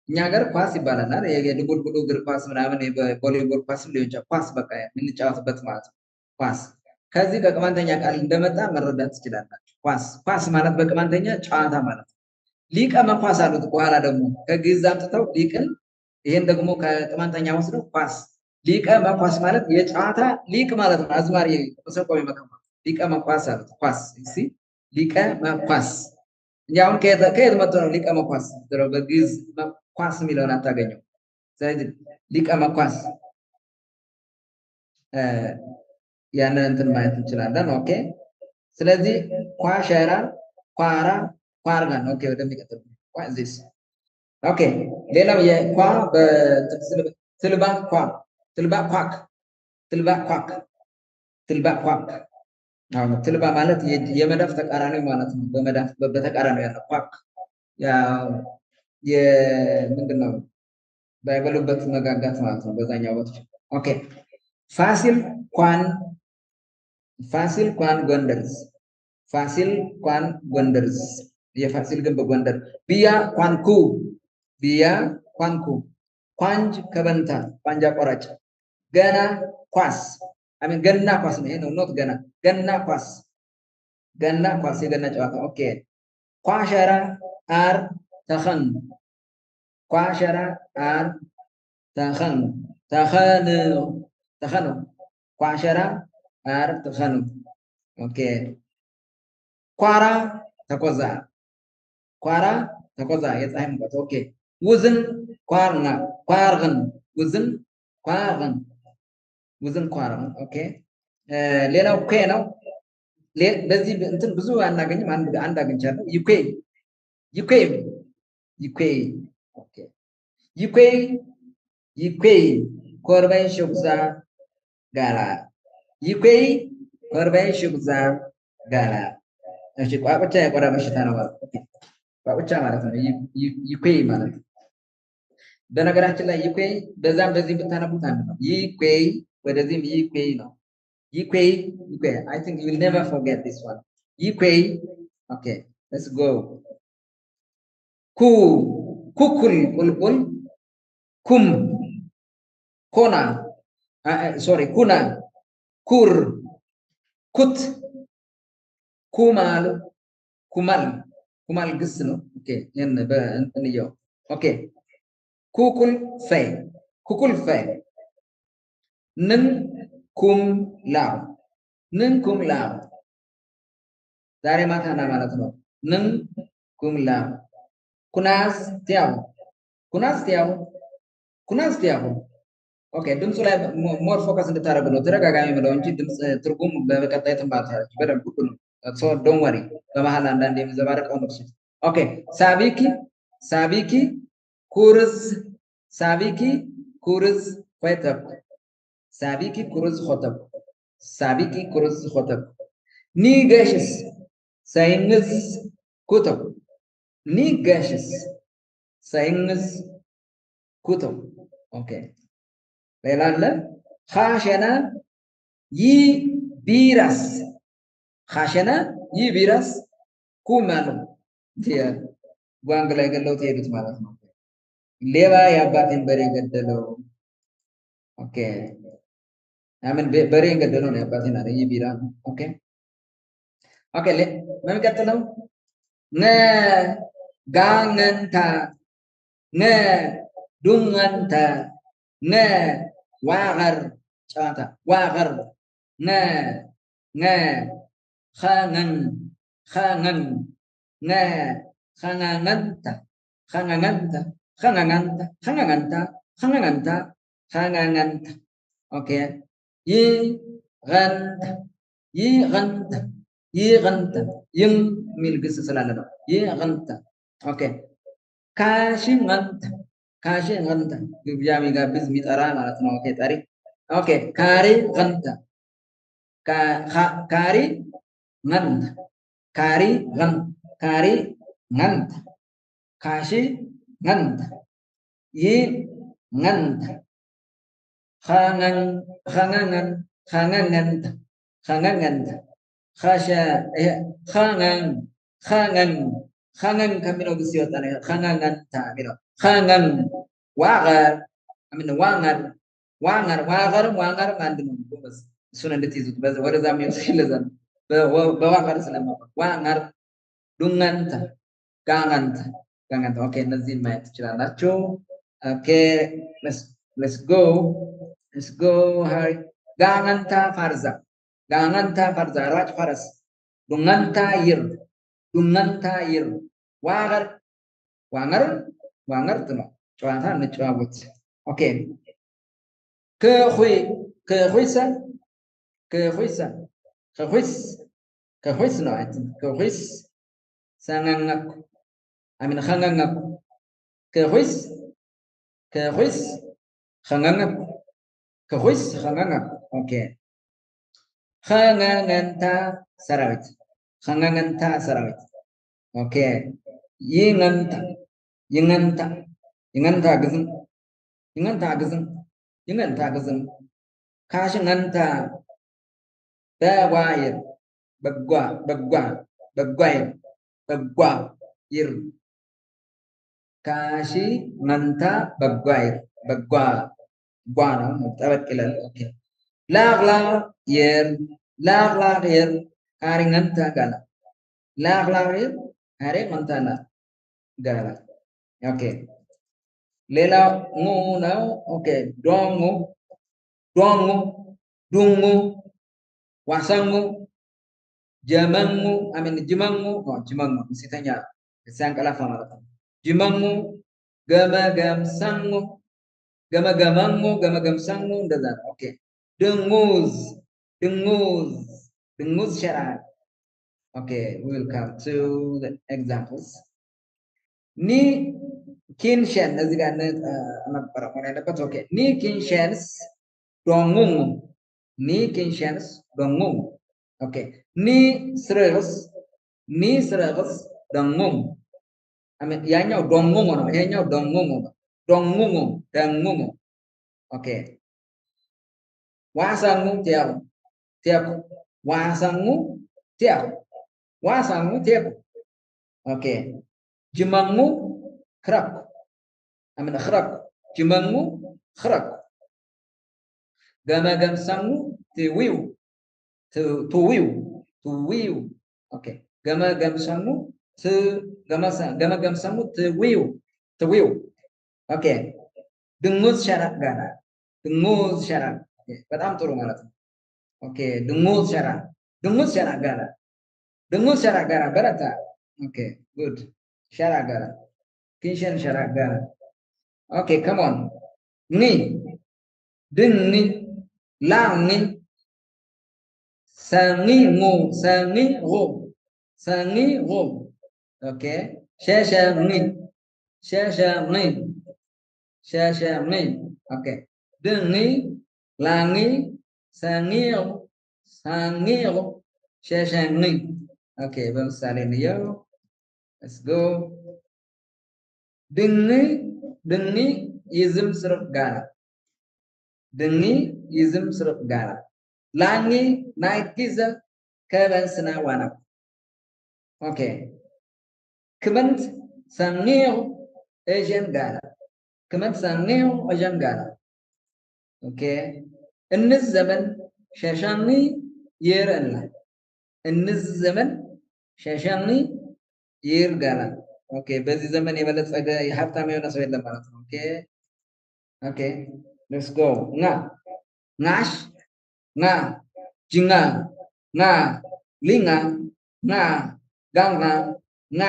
እኛ ሀገር ኳስ ይባላል። የድቡልቡሉ እግር ኳስ ምናምን የቮሊቦል ኳስ ሊሆን ይችላል። ኳስ በቃ የምንጫወትበት ማለት ነው። ኳስ ከዚህ ከቅማንተኛ ቃል እንደመጣ መረዳት ትችላላችሁ። ኳስ ኳስ ማለት በቅማንተኛ ጨዋታ ማለት ነው። ሊቀ መኳስ አሉት። በኋላ ደግሞ ከግዕዝ አምጥተው ሊቅን ይሄን ደግሞ ከቅማንተኛ ወስደው ኳስ ሊቀ መኳስ ማለት የጨዋታ ሊቅ ማለት ነው። አዝማሪ ተሰቆሚ መከማ ሊቀ መኳስ አሉት። ኳስ እሺ ሊቀ መኳስ ያው ከየት መጥቶ ነው ሊቀ መኳስ? በግዕዝ ኳስ የሚለውን አታገኘው። ስለዚህ ሊቀ መኳስ ያንን እንትን ማየት እንችላለን። ኦኬ ስለዚህ ኳሸራ ኳራ ኳርጋን ኦኬ ወደሚቀጥለው ኳዚስ ኦኬ ሌላው የኳ በትልባ ኳ ትልባ ኳክ ትልባ ኳክ ትልባ ኳክ አሁን ትልባ ማለት የመዳፍ ተቃራኒ ማለት ነው። በመዳፍ በተቃራኒው ያለው ኳክ ያው የምንድነው ባይበሉበት መጋጋት ማለት ነው በዛኛው ወቅት። ኦኬ ፋሲል ኳን ጎንደርስ ፋሲል ኳን ጎንደርስ የፋሲል ግንብ ጎንደር ቢያ ኳንኩ ቢያ ኳንኩ ኳንጅ ከበንታ ኳንጃ ቆራጭ ገና ኳስ አሜን ገና ኳስ ነው። ይሄ ነው ኖት ገና ገና ኳስ የገና ጨዋታ። ኦኬ ኳሸራ አር ተኸን ኳሸራ አር ተኸን ተኸኑ ኳሸራ አር ተኸኑ ኦኬ ኳራ ተቆዛ የፀሐይ ሙቀት። ኦኬ ውዝን ኳርግን ውዝን ኳርግን ኦኬ ሌላው ኩ ነው። በዚህ እንትን ብዙ አናገኝም። አንድ አግኝቻለሁ። ዩኬ ኮርባይ ሹግዛ ጋላ ኮርባይ ሹግዛ ጋላ እሺ ቋቁቻ የቆዳ በሽታ ነው ማለት ነው። ቋቁቻ ማለት ነው ዩኬ ማለት ነው። በነገራችን ላይ ዩኬ በዛም በዚህ ብታነቡት አንድ ነው። ዩኬ ወደዚህም ዩኬ ነው። ዩኬ I think you will never forget this one. ዩኬ okay let's go. ኩኩል ቁልቁል ኩም ኮና sorry ኩና ኩር ኩት ኩማል ግስ ነው። ኦኬ ያን በእንየው ኦኬ ኩኩል ፈይ ንን ኩም ላው ዛሬ ማታና ማለት ነው። ንን ኩም ላው ኩናስ ቲያው ኦኬ ድምፁ ላይ ሞር ፎከስ እንድታደርጉ ነው። ተደጋጋሚ ብለው እንጂ ድምፅ ትርጉም በቀጣይ ትማራላችሁ በደንብ ሁሉ ነው። ሶ ዶንት ወሪ በመሃል አንዳንድ የሚዘባረቀው ነው። ኦኬ ሳቢኪ ኩርዝ ሆተብ ሳቢኪ ኩርዝ ሆተብ ኒገሽስ ሳይንዝ ኩተብ ኦኬ ሌላ አለ خاشنا يبيرس خاشنا يبيرس كومالو تيا وانغلا قالوا تيا بتمالك ليبا يا باتين بري قدلو اوكي አምን በሬ ገደለው ነው አባቴን አለ ይቢራ ኦኬ ኦኬ ምን ቀጥለው ነ ጋንንታ ነ ዱንንታ ነ ዋገር ጫታ ዋገር ነ ነ ኻነን ኻነን ነ ኻናንታ ኻናንታ ኻናንታ ኻናንታ ኻናንታ ኻናንታ ኦኬ يغنت يغنت يغنت ين من القصة سلالة يغنت أوكي كاشي غنت كاشي غنت بيجامي قابز ميت أرام على تنو أوكي تاري أوكي كاري غنت كاري غنت كاري غنت كاري غنت كاشي غنت ي غنت خانن خانن خانن خانن خاشا خانن خانن خانن كمينو بسيوتاني خانن تامينو خانن واغر امين واغر واغر واغر واغر عندنا بس سنة نتيجة بس ورزا ميوسيلزان بواغر سلام واغر دونغانتا كانغانتا كانغانتا اوكي نزيل ما يتشلالاتشو اوكي let's go let's go hari ganganta farza raj faras dunganta yir wagar wangar tuno ጨዋታ እንጨዋወት ኦኬ ከሁይሳ ከሁይስ ነው አይተን ከሁይስ ሳናናኩ አሚን ኻናናኩ ከሁይስ خangangap kahuis khangangap okay khanganganta sarawit okay yinganta gizin kashinganta bawair bagwa yir kashi nganta bagwair bagwa guana tabat kilal okay la yer haringanta gala la yer haringanta gala okay lela nguna okay dungu wasangu jamangu amin jimangu mesti tanya sang kala fama jimangu gam sangu gama sangu ndazan okay dengus syarat okay we will come to the examples ni kinshan naziga anak para mana dapat okay ni kinshans dongung okay ni sregas dongung amin yanya dongung okay wasangu tiap wasangu tiap okay jimangu khrak amin khrak jimangu khrak gam sangu tiwiu to wiu okay gam sangu gam sangu tiwiu okay dengus syarat gana okay. በጣም ጥሩ ማለት ነው okay dengus syarat gana berata okay good syarat gana kinshan syarat gana okay come on ni denni langi sangi go okay shasha okay denni langi sangil shasha okay በምሳሌ ነው let's go denni ይዝም ስርፍ ጋራ ድኒ ይዝም ስርቅ ጋራ ላኒ ናይቲዘ ከበንስና ዋና ኦኬ ክመንት ሰኒው ኤጀን ጋራ ክመንት ሰኒው ኤጀን ጋራ ኦኬ እንዝ ዘመን ሸሻኒ ይረላ እንዝ ዘመን ሸሻኒ ይርጋላ ኦኬ በዚህ ዘመን የበለጸገ የሀብታም የሆነ ሰው የለም ማለት ነው ኦኬ ኦኬ ሌትስ ጎ ናሽ ና ጅንጋ ና ሊንጋ ና ጋንጋ ና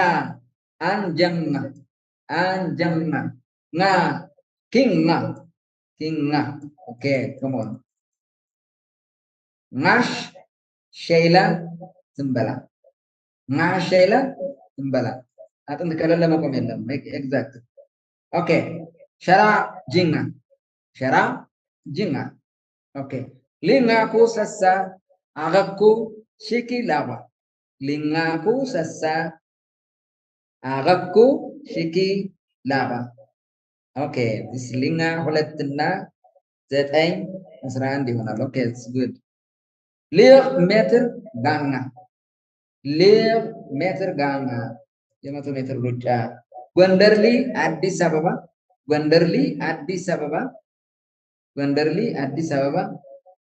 አንጀምና አንጀምና ና ኪንጋ ኪንጋ ኦኬ come on ናሽ ሸይላ ዝምበላ ናሽ ሸይላ ዝምበላ አጥንት ከሌለ መቆም የለም ኤግዛክት ኦኬ ሸራ ጂንጋ ሸራ ጂንጋ ኦኬ ሊንጋኩ ሰሳ አገኩ ሽኪ ላባ ሊንጋኩ ሰሳ አገኩ ሽኪ ላባ ኦኬ this ሊንጋ ሁለትና 9 11 ይሆናል ኦኬ it's good ሊር ሜትር ጋንጋ ሊር ሜትር ጋንጋ የመቶ ሜትር ሩጫ ጎንደርሊ አዲስ አበባ ጎንደርሊ አዲስ አበባ ጎንደርሊ አዲስ አበባ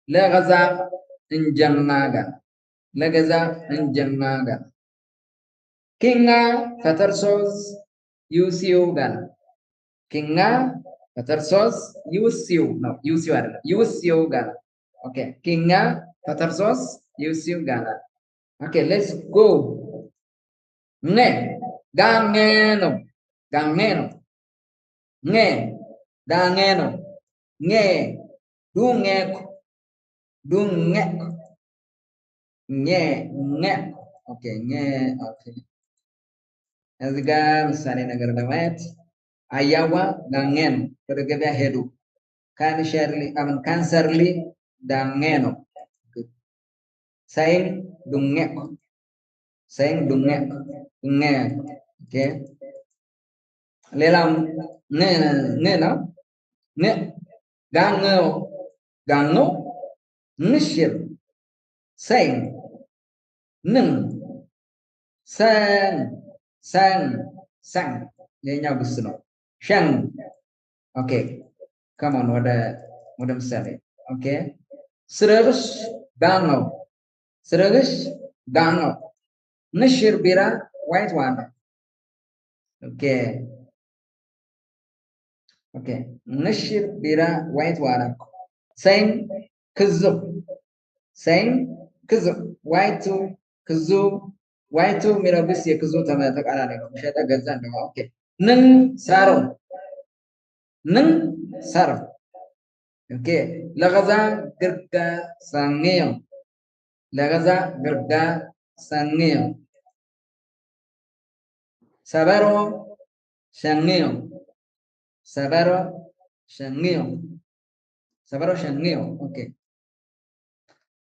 ለገዛ እንጀናጋ ለገዛ እንጀናጋ ኪንጋ ፈተርሶስ ዩሲዩ ጋር ኪንጋ ፈተርሶስ ዩሲዩ ነው ዩሲዩ አይደለም ዩሲዩ ጋር ኦኬ ኪንጋ ፈተርሶስ ዩሲዩ ጋር ኦኬ ሌትስ ጎ ነ ጋኔኖ ጋኔኖ ነ ጋኔኖ ነ ዱንጌኩ ዱንጌኩ ነ ነ ኦኬ ነ ኦኬ እዚህ ጋር ምሳሌ ነገር ለማየት አያዋ ጋኔኖ ወደ ገበያ ሄዱ ካንሰርሊ ዳኔኖ ሳይን ዱንጌኩ ሳይን ዱንጌኩ ነ ኦኬ ሌላም ነ ነው ነ ጋኖ ጋኖ ንሽር ሳይን ንን ሰን ሰን ሰን የኛው ግስ ነው ሸን ኦኬ ከማን ወደ ምሳሌ ኦኬ ስረግሽ ጋኖ ስረግሽ ጋኖ ንሽር ቢራ ዋይት ዋና ኦኬ ኦኬ ንሽር ቢራ ዋይት ዋና ሳይን ክዙ ሳይን ክዙ ዋይቱ ክዙ ዋይቱ ሚረብስ የክዙ ተቃራኒ ነው ሸጠ ገዛ ነው ኦኬ ንን ሳሮ ንን ሳሮ ኦኬ ለገዛ ግርጋ ሳንጊዮ ለገዛ ግርጋ ሳንጊዮ ሰበሮ ሸንጊዮ ሰበሮ ሸንጊዮ ሰበሮ ሸንጊዮ ኦኬ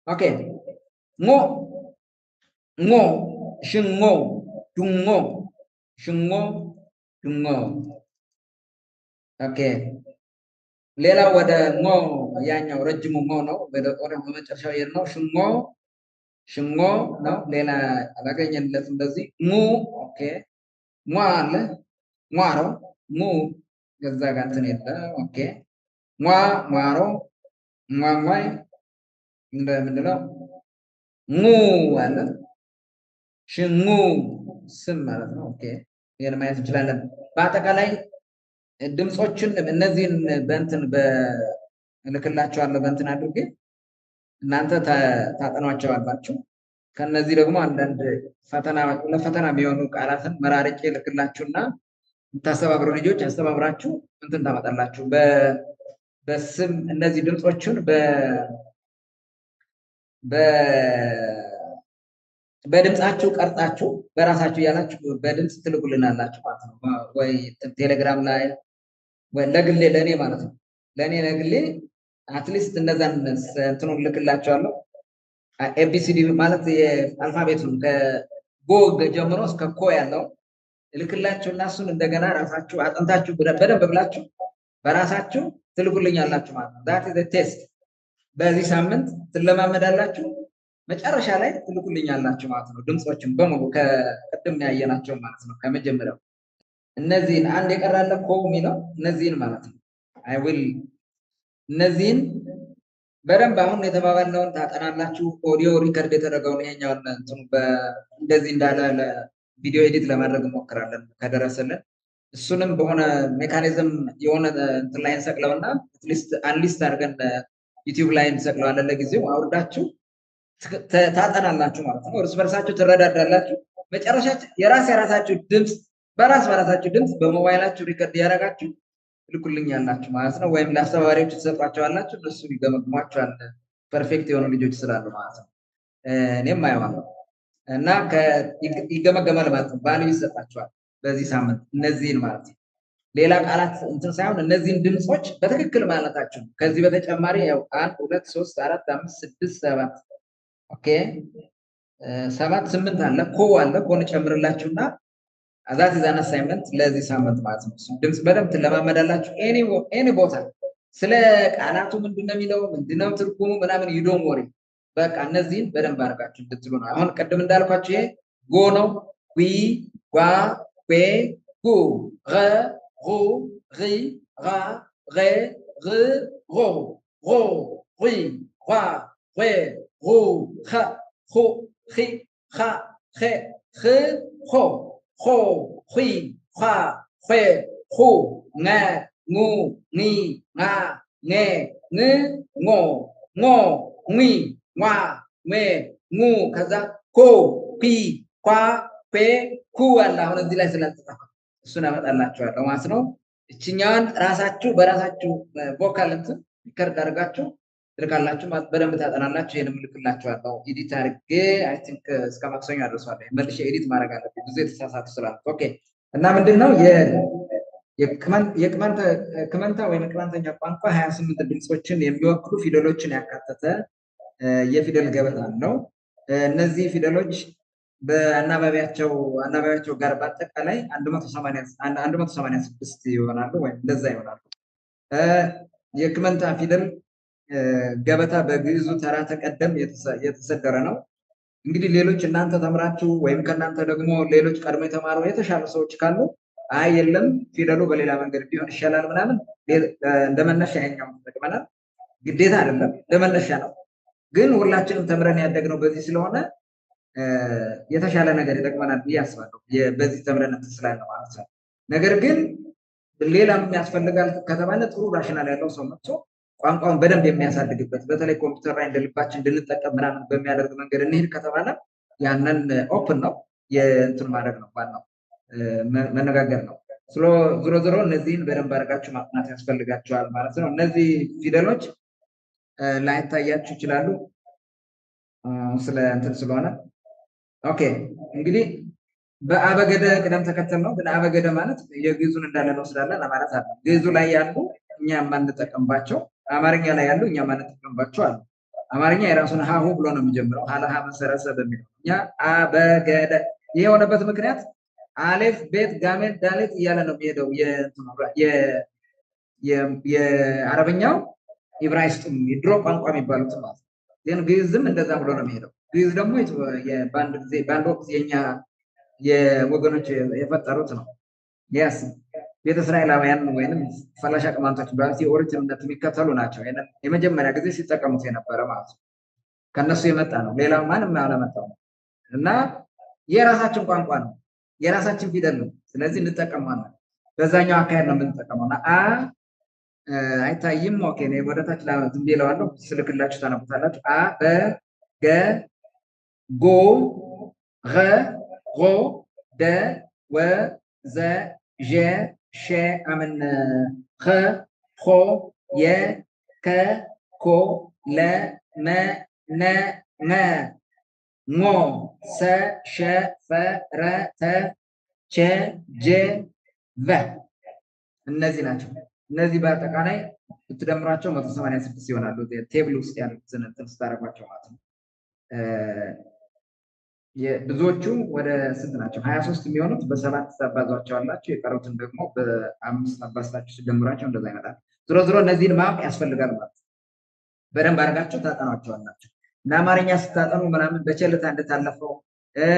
ኦኬ ሞ ሞ ሽንጎ ዱንጎ ሽንጎ ዱንጎ ኦኬ ሌላ ወደ ሞ ያኛው ረጅሙ ሞ ነው ወደ መጨረሻው ይሄድ ነው ሽንጎ ሽንጎ ነው ሌላ አላገኘለትም እንደዚህ ሙ ኦኬ ሟለ ሟሮ ሙ ገዛ ጋር እንትን የለ ኦኬ ሟ ሟሮ ሟሟይ እንደምንለው ሙ አለ ሽሙ ስም ማለት ነው ኦኬ ይሄን ማየት እንችላለን በአጠቃላይ ድምጾችን እነዚህን በእንትን በልክላቸዋለሁ በእንትን አድርጌ እናንተ ታጠኗቸዋላችሁ ከነዚህ ደግሞ አንዳንድ ለፈተና የሚሆኑ ቃላትን መራርጬ ልክላችሁና የምታስተባብሩ ልጆች አስተባብራችሁ እንትን ታመጣላችሁ በስም እነዚህ ድምጾችን በድምጻችሁ ቀርጻችሁ በራሳችሁ ያላችሁ በድምጽ ትልኩልናላችሁ ማለት ነው ወይ ቴሌግራም ላይ ወይ ለግሌ ለኔ ማለት ነው ለኔ ለግሌ አትሊስት እነዛን እንትኑን ልክላችኋለሁ ኤቢሲዲ ማለት የአልፋቤቱን ከጎ ጀምሮ እስከ ኮ ያለው ልክላችሁና እሱን እንደገና ራሳችሁ አጥንታችሁ በደንብ ብላችሁ በራሳችሁ ትልኩልኛላችሁ ማለት ነው። ዛት ኢዝ ቴስት። በዚህ ሳምንት ትለማመዳላችሁ፣ መጨረሻ ላይ ትልኩልኛላችሁ ማለት ነው። ድምፆችን በሙሉ ከቅድም ያየናቸው ማለት ነው። ከመጀመሪያው እነዚህን አንድ የቀራለ ኮ የሚለው እነዚህን ማለት ነው። አይ ዊል እነዚህን በደንብ አሁን የተባባልነውን ታጠናላችሁ። ኦዲዮ ሪከርድ የተደረገውን ይሄኛውን እንትኑ እንደዚህ እንዳለ ቪዲዮ ኤዲት ለማድረግ እንሞክራለን ከደረሰልን። እሱንም በሆነ ሜካኒዝም የሆነ እንትን ላይ እንሰቅለውና አትሊስት አንሊስት አድርገን ዩቲዩብ ላይ እንሰቅለዋለን። ለጊዜው አውርዳችሁ ታጠናላችሁ ማለት ነው። እርስ በርሳችሁ ትረዳዳላችሁ። መጨረሻ የራሳችሁ ድምፅ በራሳችሁ ድምፅ በሞባይላችሁ ሪከርድ ያደረጋችሁ ትልኩልኛላችሁ ማለት ነው። ወይም ለአስተባባሪዎች ትሰጧቸዋላችሁ፣ እነሱ ይገመግሟቸዋል። ፐርፌክት የሆኑ ልጆች ስላሉ ማለት ነው። እኔም አየዋለሁ እና ይገመገማል ማለት ነው። ቫልዩ ይሰጣቸዋል በዚህ ሳምንት እነዚህን ማለት ነው። ሌላ ቃላት እንትን ሳይሆን እነዚህን ድምፆች በትክክል ማለታችሁ። ከዚህ በተጨማሪ ያው 1 2 3 4 5 6 7 ኦኬ 7 8 አለ ኮ አለ ኮን ጨምርላችሁና አዛት ይዛና አሳይመንት ለዚህ ሳምንት ማለት ነው። ድምፅ በደንብ ትለማመዳላችሁ። ኤኒ ቦታ ስለ ቃላቱ ምንድነው የሚለው ምንድነው ትርጉሙ ምናምን ይዶም ወሬ በቃ እነዚህን በደንብ አድርጋችሁ እንድትሉ ነው። አሁን ቅድም እንዳልኳችሁ ይሄ ጎ ነው። ዊ ጓ ዌ ጉ ረ ሩ ሪ ራ ሬ ር ሮ ሮ ሪ ሯ ሬ ሩ ኸ ሁ ኺ ኻ ኼ ኽ ሆ ሆ ኺ ኻ ኼ ሁ ኘ ኙ ኒ ኛ ኔ ን ኞ ኞ ኚ ዋ ሜ ሙ ከዛ ኮ ፒ ኳ ፔ ኩ አለ። አሁን እዚህ ላይ ስለተጻፈ እሱን አመጣላችኋለሁ ማለት ነው። እችኛዋን ራሳችሁ በራሳችሁ ቮካል እንትን ሪከርድ አድርጋችሁ ትልካላችሁ ማለት በደንብ ታጠናላችሁ። ይሄንም ልክላችኋለሁ ኤዲት አድርጌ አይ ቲንክ እስከ ማክሰኞ አድርሷለሁ። መልሼ ኤዲት ማድረግ አለብኝ ብዙ የተሳሳቱ ስላሉ። ኦኬ እና ምንድነው የቅመንታ ወይም ቅማንተኛ ቋንቋ 28 ድምፆችን የሚወክሉ ፊደሎችን ያካተተ የፊደል ገበታ ነው። እነዚህ ፊደሎች በአናባቢያቸው ጋር በአጠቃላይ 186 ይሆናሉ ወይም እንደዛ ይሆናሉ። የቅመንታ ፊደል ገበታ በግዕዙ ተራ ተቀደም የተሰደረ ነው። እንግዲህ ሌሎች እናንተ ተምራችሁ ወይም ከእናንተ ደግሞ ሌሎች ቀድሞ የተማሩ የተሻሉ ሰዎች ካሉ አይ የለም ፊደሉ በሌላ መንገድ ቢሆን ይሻላል ምናምን እንደመነሻ ይሄኛው ተጠቅመናል። ግዴታ አይደለም እንደመነሻ ነው። ግን ሁላችንም ተምረን ያደግነው በዚህ ስለሆነ የተሻለ ነገር ይጠቅመናል ብዬ አስባለሁ። በዚህ ተምረን እንትን ማለት ነው። ነገር ግን ሌላም ያስፈልጋል ከተባለ ጥሩ ራሽናል ያለው ሰው መጥቶ ቋንቋውን በደንብ የሚያሳድግበት በተለይ ኮምፒውተር ላይ እንደልባችን እንድንጠቀም ምናምን በሚያደርግ መንገድ እንሄድ ከተባለ ያንን ኦፕን ነው የእንትን ማድረግ ነው ዋናው መነጋገር ነው። ዞሮ ዞሮ እነዚህን በደንብ አድርጋችሁ ማጥናት ያስፈልጋቸዋል ማለት ነው። እነዚህ ፊደሎች ላይታያችሁ ይችላሉ ስለ እንትን ስለሆነ ኦኬ። እንግዲህ በአበገደ ቅደም ተከተል ነው። ግን አበገደ ማለት የግዕዙን እንዳለ ነው ስላለን ማለት አለ። ግዕዙ ላይ ያሉ እኛ የማንጠቀምባቸው አማርኛ ላይ ያሉ እኛ የማንጠቀምባቸው አሉ። አማርኛ የራሱን ሀሁ ብሎ ነው የሚጀምረው ሀለሀ መሰረሰ በሚለው እኛ አበገደ። ይሄ የሆነበት ምክንያት አሌፍ ቤት ጋሜት ዳሌት እያለ ነው የሚሄደው። የአረበኛው ኢብራይስጥም የድሮ ቋንቋ የሚባሉት ማለት ነው። ግን ግዕዝም እንደዛ ብሎ ነው የሚሄደው። ግዕዝ ደግሞ በአንድ ወቅት የኛ የወገኖች የፈጠሩት ነው። ያስ ቤተ እስራኤላውያን ወይንም ፈላሻ ቅማንቶች ባሉት የኦሪጅን እምነት የሚከተሉ ናቸው። የመጀመሪያ ጊዜ ሲጠቀሙት የነበረ ማለት ነው። ከነሱ የመጣ ነው። ሌላ ማንም ያለመጣው እና የራሳችን ቋንቋ ነው፣ የራሳችን ፊደል ነው። ስለዚህ እንጠቀማለን። በዛኛው አካሄድ ነው የምንጠቀመው እና አይታይም። ኦኬ ነው ወደታች ዝም ብዬዋለሁ። ስልክላችሁ ታነቡታላችሁ። አ በ ገ ጎ ረ ሮ ደ ወ ዘ ዠ ሸ አምን ኸ ሆ የ ከ ኮ ለ መ ነ ኘ ሞ ሰ ሸ ፈ ረ ተ ቸ ጀ ቨ እነዚህ ናቸው። እነዚህ በአጠቃላይ ብትደምሯቸው 186 ይሆናሉ። ቴብል ውስጥ ያሉትን እንትን ስታደርጓቸው ማለት ነው። ብዙዎቹ ወደ ስንት ናቸው? 23 የሚሆኑት በሰባት ታባዟቸዋላችሁ። የቀሩትን ደግሞ በአምስት አባዝታችሁ ሲደምሯቸው እንደዛ ይመጣል። ዞሮ ዞሮ እነዚህን ማወቅ ያስፈልጋል ማለት ነው። በደንብ አድርጋችሁ ታጠኗቸዋላችሁ እና አማርኛ ስታጠኑ ምናምን በቸልታ እንደታለፈው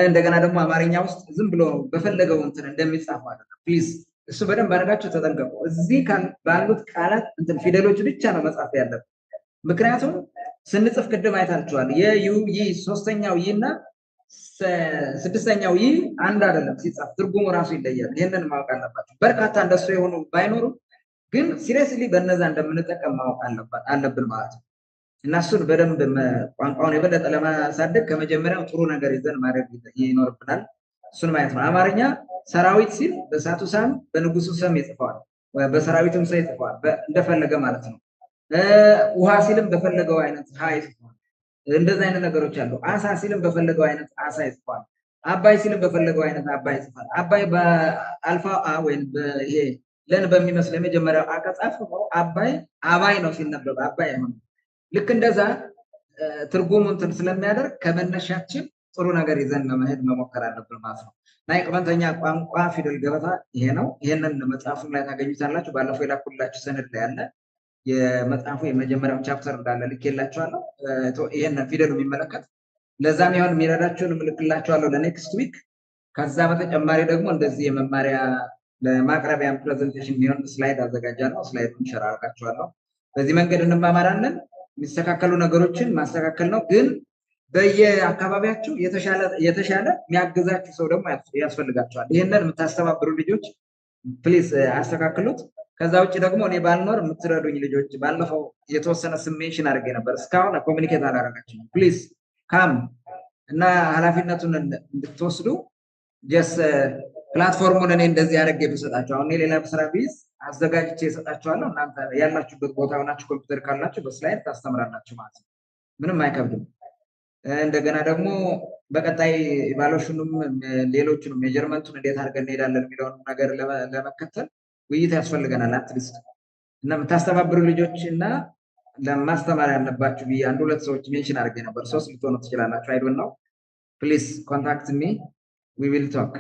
እንደገና ደግሞ አማርኛ ውስጥ ዝም ብሎ በፈለገው እንትን እንደሚጻፍ ማለት ነው። ፕሊዝ እሱ በደንብ አድርጋችሁ ተጠንቀቁ። እዚህ ባሉት ቃላት እንትን ፊደሎች ብቻ ነው መጻፍ ያለብን። ምክንያቱም ስንጽፍ ቅድም አይታችኋል። የዩ ይ ሶስተኛው ይ እና ስድስተኛው ይ አንድ አይደለም ሲጻፍ፣ ትርጉሙ ራሱ ይለያል። ይህንን ማወቅ አለባችሁ። በርካታ እንደሱ የሆኑ ባይኖሩም ግን ሲሪየስሊ በነዛ እንደምንጠቀም ማወቅ አለብን ማለት ነው። እና እሱን በደንብ ቋንቋውን የበለጠ ለማሳደግ ከመጀመሪያው ጥሩ ነገር ይዘን ማድረግ ይኖርብናል። እሱን ማየት ነው። አማርኛ ሰራዊት ሲል በሳቱ ሳም በንጉሱ ሰም ይጽፈዋል፣ በሰራዊቱም ሰ ይጽፈዋል እንደፈለገ ማለት ነው። ውሃ ሲልም በፈለገው አይነት ሀ ይጽፈዋል። እንደዚህ አይነት ነገሮች አሉ። አሳ ሲልም በፈለገው አይነት አሳ ይጽፈዋል። አባይ ሲልም በፈለገው አይነት አባይ ይጽፋል። አባይ በአልፋ አ ወይም ይሄ ለን በሚመስል የመጀመሪያው አቀጻፍ አባይ አባይ ነው ሲነበብ አባይ አይሆንም። ልክ እንደዛ ትርጉሙ እንትን ስለሚያደርግ ከመነሻችን ጥሩ ነገር ይዘን ለመሄድ መሞከር አለብን ማለት ነው። እና የቅመንተኛ ቋንቋ ፊደል ገበታ ይሄ ነው። ይሄንን መጽሐፉን ላይ ታገኙታላችሁ። ባለፈው የላኩላችሁ ሰነድ ላይ ያለ የመጽሐፉ የመጀመሪያው ቻፕተር እንዳለ ልኬላችኋለሁ። ይሄንን ፊደሉ የሚመለከት ለዛም ይሆን የሚረዳችሁን ምልክላችኋለሁ ለኔክስት ዊክ። ከዛ በተጨማሪ ደግሞ እንደዚህ የመማሪያ ለማቅረቢያ ፕሬዘንቴሽን የሚሆን ስላይድ አዘጋጃለሁ። ስላይዱን ሸር አድርጋችኋለሁ። በዚህ መንገድ እንማማራለን። የሚስተካከሉ ነገሮችን ማስተካከል ነው። ግን በየአካባቢያችሁ የተሻለ የሚያግዛችሁ ሰው ደግሞ ያስፈልጋቸዋል። ይህንን የምታስተባብሩ ልጆች ፕሊዝ አስተካክሉት። ከዛ ውጭ ደግሞ እኔ ባልኖር የምትረዱኝ ልጆች ባለፈው የተወሰነ ስሜሽን አድርጌ ነበር፣ እስካሁን ኮሚኒኬት አላደረጋችሁም። ፕሊዝ ካም እና ኃላፊነቱን እንድትወስዱ ጀስ ፕላትፎርሙን እኔ እንደዚህ አድርጌ ብሰጣቸው፣ አሁን ሌላ ስራ ቢዝ አዘጋጅቼ እሰጣችኋለሁ። እናንተ ያላችሁበት ቦታ ሆናችሁ ኮምፒውተር ካላችሁ በስላይድ ታስተምራላችሁ ማለት ነው። ምንም አይከብድም። እንደገና ደግሞ በቀጣይ ኢቫሉዌሽኑም ሌሎቹንም ሜጀርመንቱን እንዴት አድርገን እንሄዳለን የሚለውን ነገር ለመከተል ውይይት ያስፈልገናል። አትሊስት እና የምታስተባብሩ ልጆች እና ለማስተማር ያለባችሁ ብዬ አንድ ሁለት ሰዎች ሜንሽን አድርጌ ነበር። 3 ልትሆኑ ትችላላችሁ። አይ ዶንት ኖው። ፕሊዝ ኮንታክት ሚ ዊ ዊል ቶክ